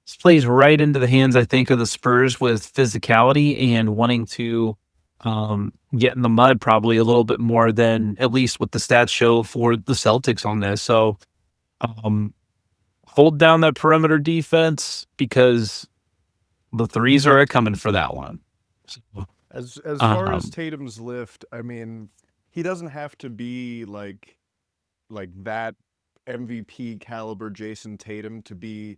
This plays right into the hands, I think, of the Spurs with physicality and wanting to get in the mud probably a little bit more than at least what the stats show for the Celtics on this. So hold down that perimeter defense, because the threes are coming for that one. So, as far as Tatum's lift, I mean, he doesn't have to be like that MVP caliber Jason Tatum to be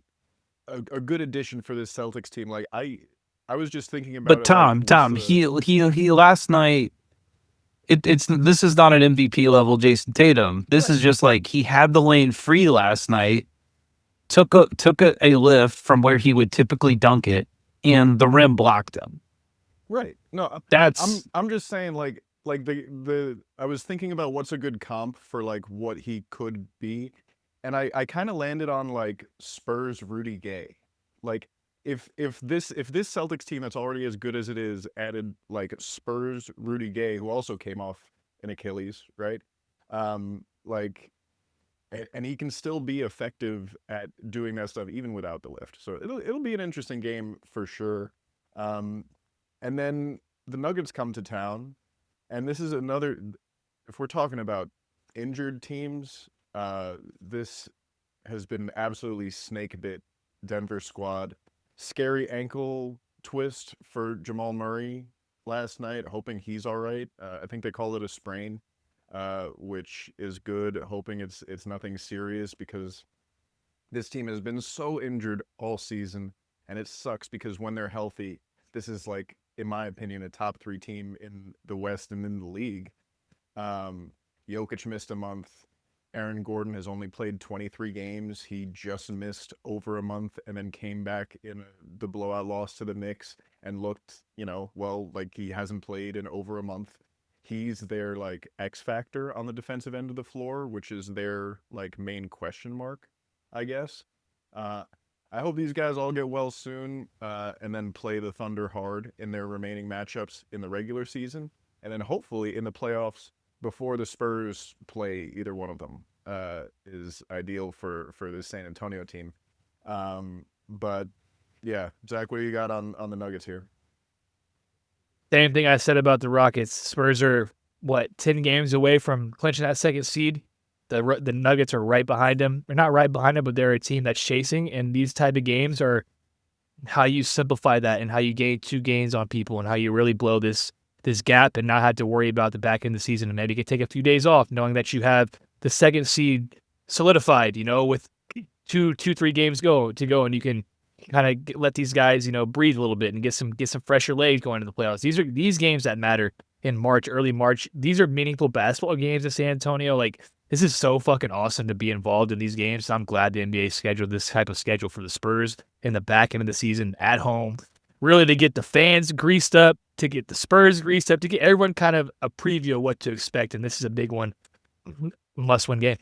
a good addition for this Celtics team. Like I was just thinking about but it. Tom, he last night. This is not an MVP level Jason Tatum. This is just like he had the lane free last night, took a lift from where he would typically dunk it, and the rim blocked him. Right. No, I'm just saying like the I was thinking about what's a good comp for like what he could be, and I kind of landed on like Spurs Rudy Gay. Like if this Celtics team that's already as good as it is added like Spurs Rudy Gay, who also came off an Achilles, right? Like, and he can still be effective at doing that stuff even without the lift. So it'll be an interesting game for sure. And then the Nuggets come to town, and this is another. If we're talking about injured teams, this has been absolutely snake bit Denver squad. Scary ankle twist for Jamal Murray last night, hoping he's all right. I think they call it a sprain, which is good, hoping it's nothing serious, because This team has been so injured all season, and it sucks because when they're healthy, this is like, in my opinion, a top 3 team in the West and in the league. Um, Jokic missed a month. Aaron Gordon has only played 23 games. He just missed over a month and then came back in the blowout loss to the Knicks and looked, well, like he hasn't played in over a month. He's their like X factor on the defensive end of the floor, which is their like main question mark, I guess. Uh, I hope these guys all get well soon, and then play the Thunder hard in their remaining matchups in the regular season, and then hopefully in the playoffs before the Spurs play either one of them, is ideal for this San Antonio team. But yeah, Zach, what do you got on the Nuggets here? Same thing I said about the Rockets. Spurs are, 10 games away from clinching that second seed. The Nuggets are right behind them. They're not right behind them, but they're a team that's chasing. And these type of games are how you simplify that and how you gain 2 games on people and how you really blow this gap and not have to worry about the back end of the season. And maybe you can take a few days off knowing that you have the second seed solidified, with 3 games to go, and you can kind of let these guys, breathe a little bit and get some fresher legs going into the playoffs. These are these games that matter in March, early March. These are meaningful basketball games in San Antonio. Like, this is so fucking awesome to be involved in these games. I'm glad the NBA scheduled this type of schedule for the Spurs in the back end of the season at home. Really, to get the fans greased up, to get the Spurs greased up, to get everyone kind of a preview of what to expect. And this is a big one, must-win game.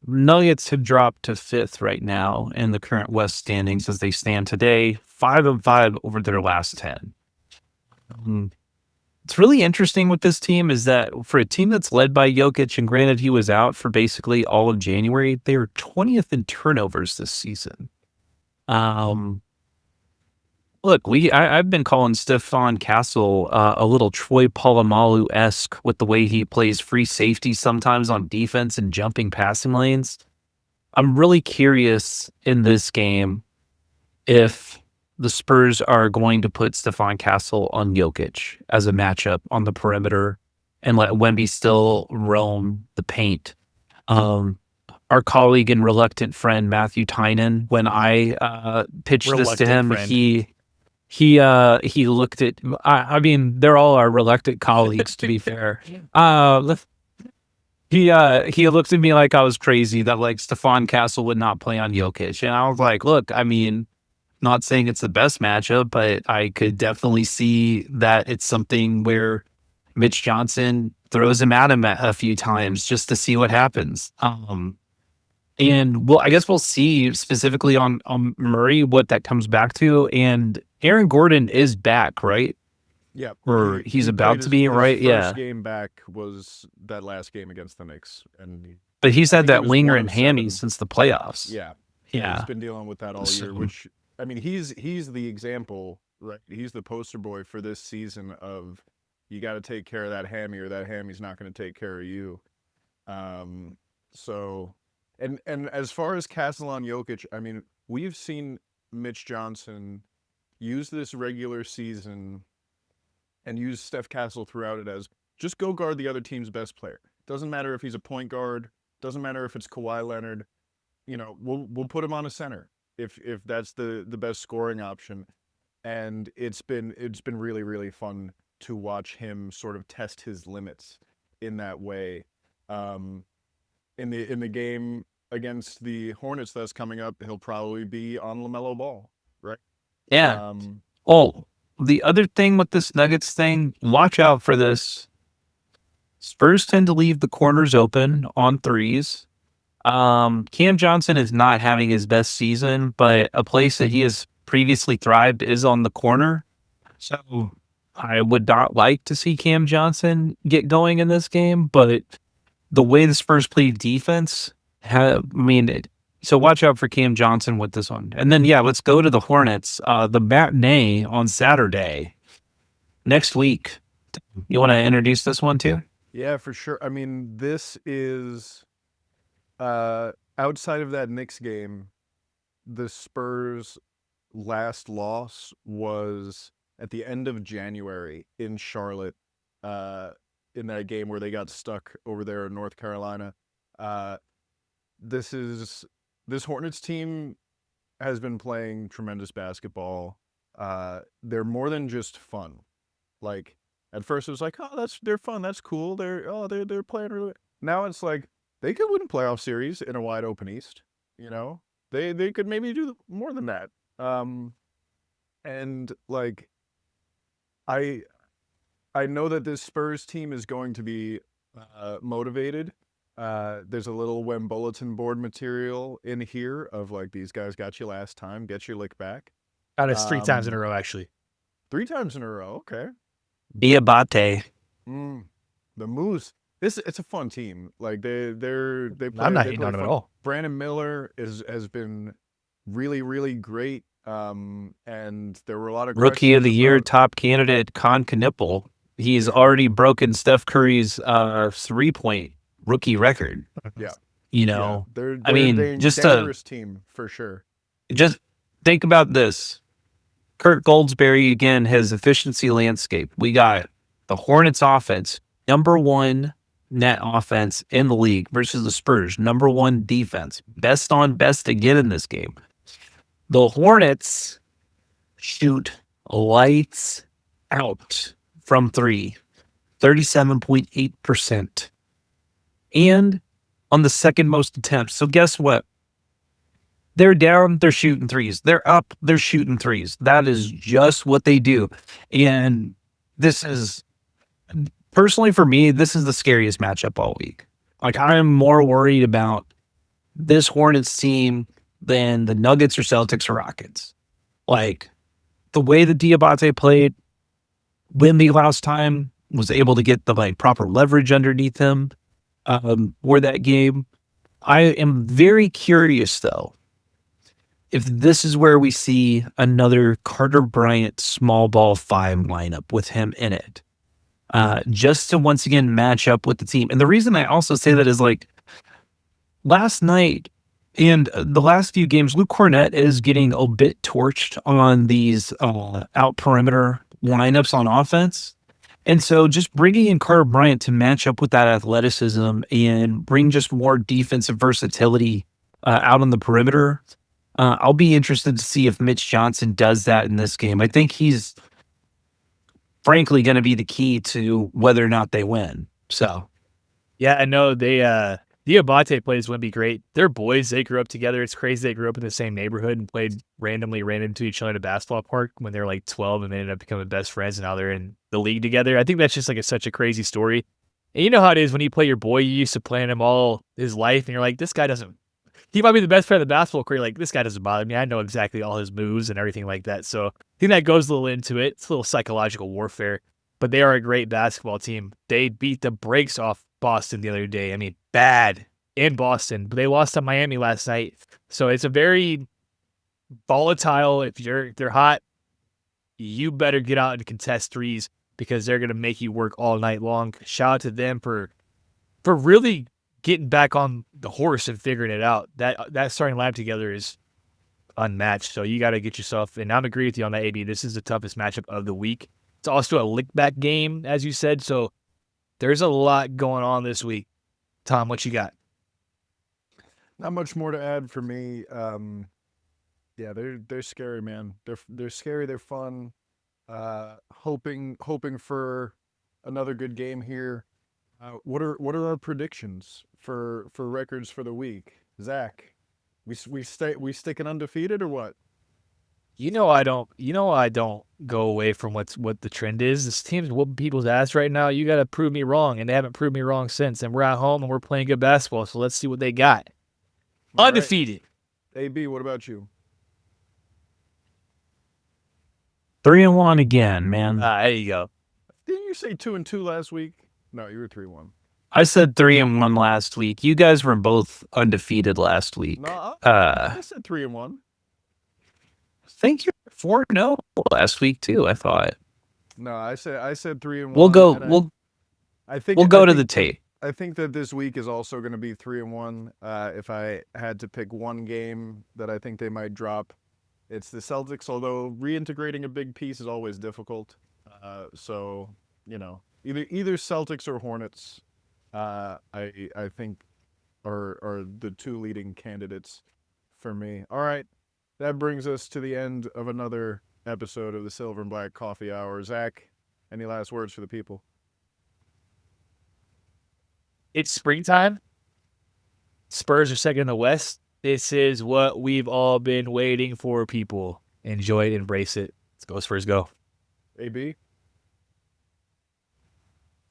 Nuggets have dropped to 5th right now in the current West standings as they stand today, 5-5 over their last 10. It's really interesting with this team is that for a team that's led by Jokic, and granted he was out for basically all of January, they are 20th in turnovers this season. Look, I've been calling Stephon Castle a little Troy Polamalu-esque with the way he plays free safety sometimes on defense and jumping passing lanes. I'm really curious in this game if the Spurs are going to put Stephon Castle on Jokic as a matchup on the perimeter and let Wemby still roam the paint. Our colleague and reluctant friend Matthew Tynan, when I pitched this to him, he looked at. I mean, they're all our reluctant colleagues, to be fair. He looked at me like I was crazy that like Stephon Castle would not play on Jokic, and I was like, look, I mean, not saying it's the best matchup, but I could definitely see that it's something where Mitch Johnson throws him at him a few times just to see what happens. And I guess we'll see specifically on Murray what that comes back to. And Aaron Gordon is back, right? Yeah, Or he's about to be, his right? First game back was that last game against the Knicks, and But he's had that lingering hammy 7. since the playoffs. Yeah, Yeah. he's been dealing with that all year. Which, I mean, he's the example, right? He's the poster boy for this season of you got to take care of that hammy, or that hammy's not going to take care of you. So. And as far as Castle on Jokic, I mean, we've seen Mitch Johnson use this regular season and use Steph Castle throughout it as just go guard the other team's best player. Doesn't matter if he's a point guard. Doesn't matter if it's Kawhi Leonard. We'll put him on a center if that's the best scoring option. And it's been really, really fun to watch him sort of test his limits in that way. In the game against the Hornets that's coming up, he'll probably be on LaMelo Ball, right? Yeah. The other thing with this Nuggets thing, watch out for this. Spurs tend to leave the corners open on threes. Cam Johnson is not having his best season, but a place that he has previously thrived is on the corner. So I would not like to see Cam Johnson get going in this game, but the way the Spurs play defense, so watch out for Cam Johnson with this one. And then, let's go to the Hornets. The matinee on Saturday next week. You want to introduce this one too? Yeah, for sure. I mean, this is outside of that Knicks game, the Spurs' last loss was at the end of January in Charlotte, in that game where they got stuck over there in North Carolina. this Hornets team has been playing tremendous basketball. They're more than just fun. Like at first it was like, oh, they're fun, that's cool. They're playing really. Now it's like they could win a playoff series in a wide open East. You know, they could maybe do more than that. And like I I know that this Spurs team is going to be motivated. There's a little Wem bulletin board material in here of like, these guys got you last time, get your lick back. It's 3 times in a row, actually. 3 times in a row. Okay. Diabate. The Moose. It's a fun team. Like they play. I'm not they hating play on him at fun. all. Brandon Miller has been really, really great. And there were a lot of Rookie of the questions Year about- top candidate, Con Knipple. He's already broken Steph Curry's 3-point rookie record. Yeah. You know, they're mean, just a- dangerous team for sure. just think about this. Kurt Goldsberry, again, his efficiency landscape. We got the Hornets offense, number 1 net offense in the league versus the Spurs, number 1 defense. Best on best again in this game. The Hornets shoot lights out from 3, 37.8%. And on the second most attempts. So guess what? They're down, they're shooting threes. They're up, they're shooting threes. That is just what they do. And this is, personally for me, this is the scariest matchup all week. Like, I'm more worried about this Hornets team than the Nuggets or Celtics or Rockets. Like, the way that Diabate played, Wemby last time was able to get the proper leverage underneath him for that game. I am very curious, though, if this is where we see another Carter Bryant small ball 5 lineup with him in it, just to once again match up with the team. And the reason I also say that is, like, last night and the last few games, Luke Cornett is getting a bit torched on these out perimeter lineups on offense. And so just bringing in Carter Bryant to match up with that athleticism and bring just more defensive versatility out on the perimeter, I'll be interested to see if Mitch Johnson does that in this game. I think he's frankly going to be the key to whether or not they win. So, Yeah, I know Diabate plays Wemby great. They're boys. They grew up together. It's crazy they grew up in the same neighborhood and ran into each other at a basketball park when they were like 12 and they ended up becoming best friends, and now they're in the league together. I think that's just like such a crazy story. And you know how it is when you play your boy, you used to playing him all his life, and you're like, this guy doesn't. He might be the best friend of the basketball career. Like, this guy doesn't bother me. I know exactly all his moves and everything like that. So I think that goes a little into it. It's a little psychological warfare, but they are a great basketball team. They beat the brakes off Boston the other day. I mean, bad in Boston, but they lost to Miami last night. So it's a very volatile. If they're hot, you better get out and contest threes because they're going to make you work all night long. Shout out to them for really getting back on the horse and figuring it out. That starting lineup together is unmatched. So you got to get yourself, and I'm agree with you on that, AB. This is the toughest matchup of the week. It's also a lick back game, as you said. So there's a lot going on this week. Tom, what you got? Not much more to add for me. Yeah, they're scary, man. They're scary. They're fun. Hoping for another good game here. What are our predictions for records for the week? Zach, we sticking undefeated or what? I don't go away from what the trend is. This team's whooping people's ass right now. You got to prove me wrong, and they haven't proved me wrong since. And we're at home and we're playing good basketball. So let's see what they got. All right. Undefeated. AB, what about you? 3-1 again, man. There you go. Didn't you say 2-2 last week? No, you were 3-1. I said 3-1 last week. You guys were both undefeated last week. No, I said 3-1. I think you're 4-0 last week too, I thought. No, I said 3-1. We'll go We'll go to the tape. I think that this week is also going to be 3-1. If I had to pick one game that I think they might drop, it's the Celtics. Although reintegrating a big piece is always difficult. So either Celtics or Hornets. I think are the two leading candidates for me. All right, that brings us to the end of another episode of the Silver and Black Coffee Hour. Zach, any last words for the people? It's springtime. Spurs are second in the West. This is what we've all been waiting for, people. Enjoy it, embrace it. Let's go, Spurs, go. AB?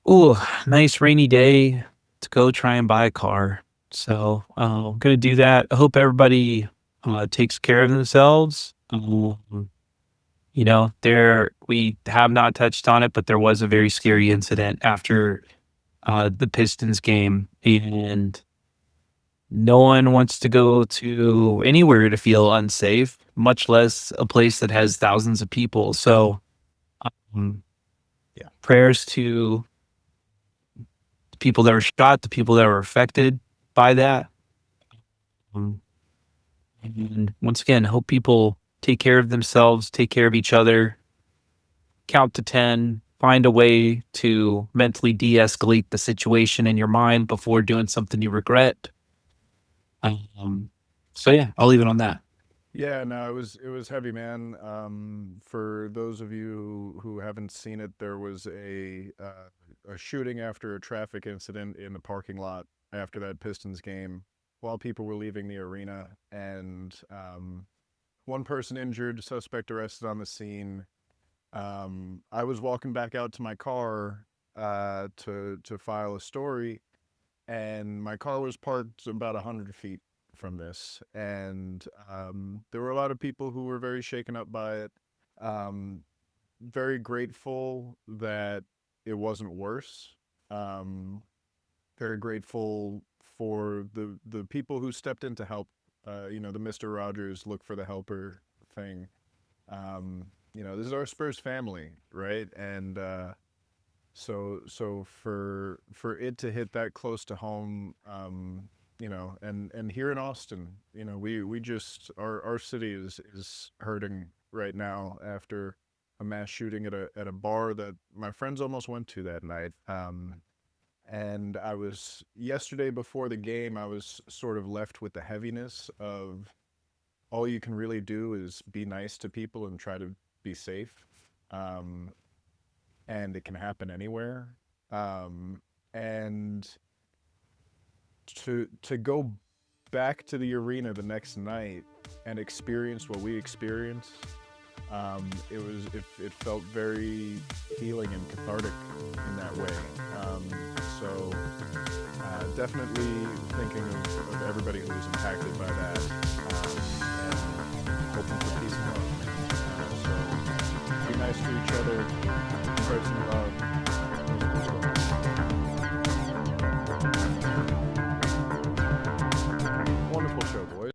Ooh, nice rainy day to go try and buy a car. So I'm gonna do that. I hope everybody takes care of themselves. We have not touched on it, but there was a very scary incident after the Pistons game, and no one wants to go to anywhere to feel unsafe, much less a place that has thousands of people. So, prayers to the people that were shot, the people that were affected by that. And once again, hope people take care of themselves, take care of each other, count to 10, find a way to mentally de-escalate the situation in your mind before doing something you regret. So yeah, I'll leave it on that. Yeah, no, it was heavy, man. For those of you who haven't seen it, there was a shooting after a traffic incident in the parking lot after that Pistons game while people were leaving the arena, and one person injured, suspect arrested on the scene. I was walking back out to my car to file a story, and my car was parked about 100 feet from this, and there were a lot of people who were very shaken up by it. Very grateful that it wasn't worse. Um, Very grateful for the people who stepped in to help. The Mr. Rogers look for the helper thing. This is our Spurs family, right? And so for it to hit that close to home, and here in Austin, we just our city is hurting right now after a mass shooting at a bar that my friends almost went to that night. And I was yesterday before the game, I was sort of left with the heaviness of all you can really do is be nice to people and try to be safe. Um, and it can happen anywhere. And to go back to the arena the next night and experience what we experienced, it felt very healing and cathartic in that way. So definitely thinking of everybody who was impacted by that, and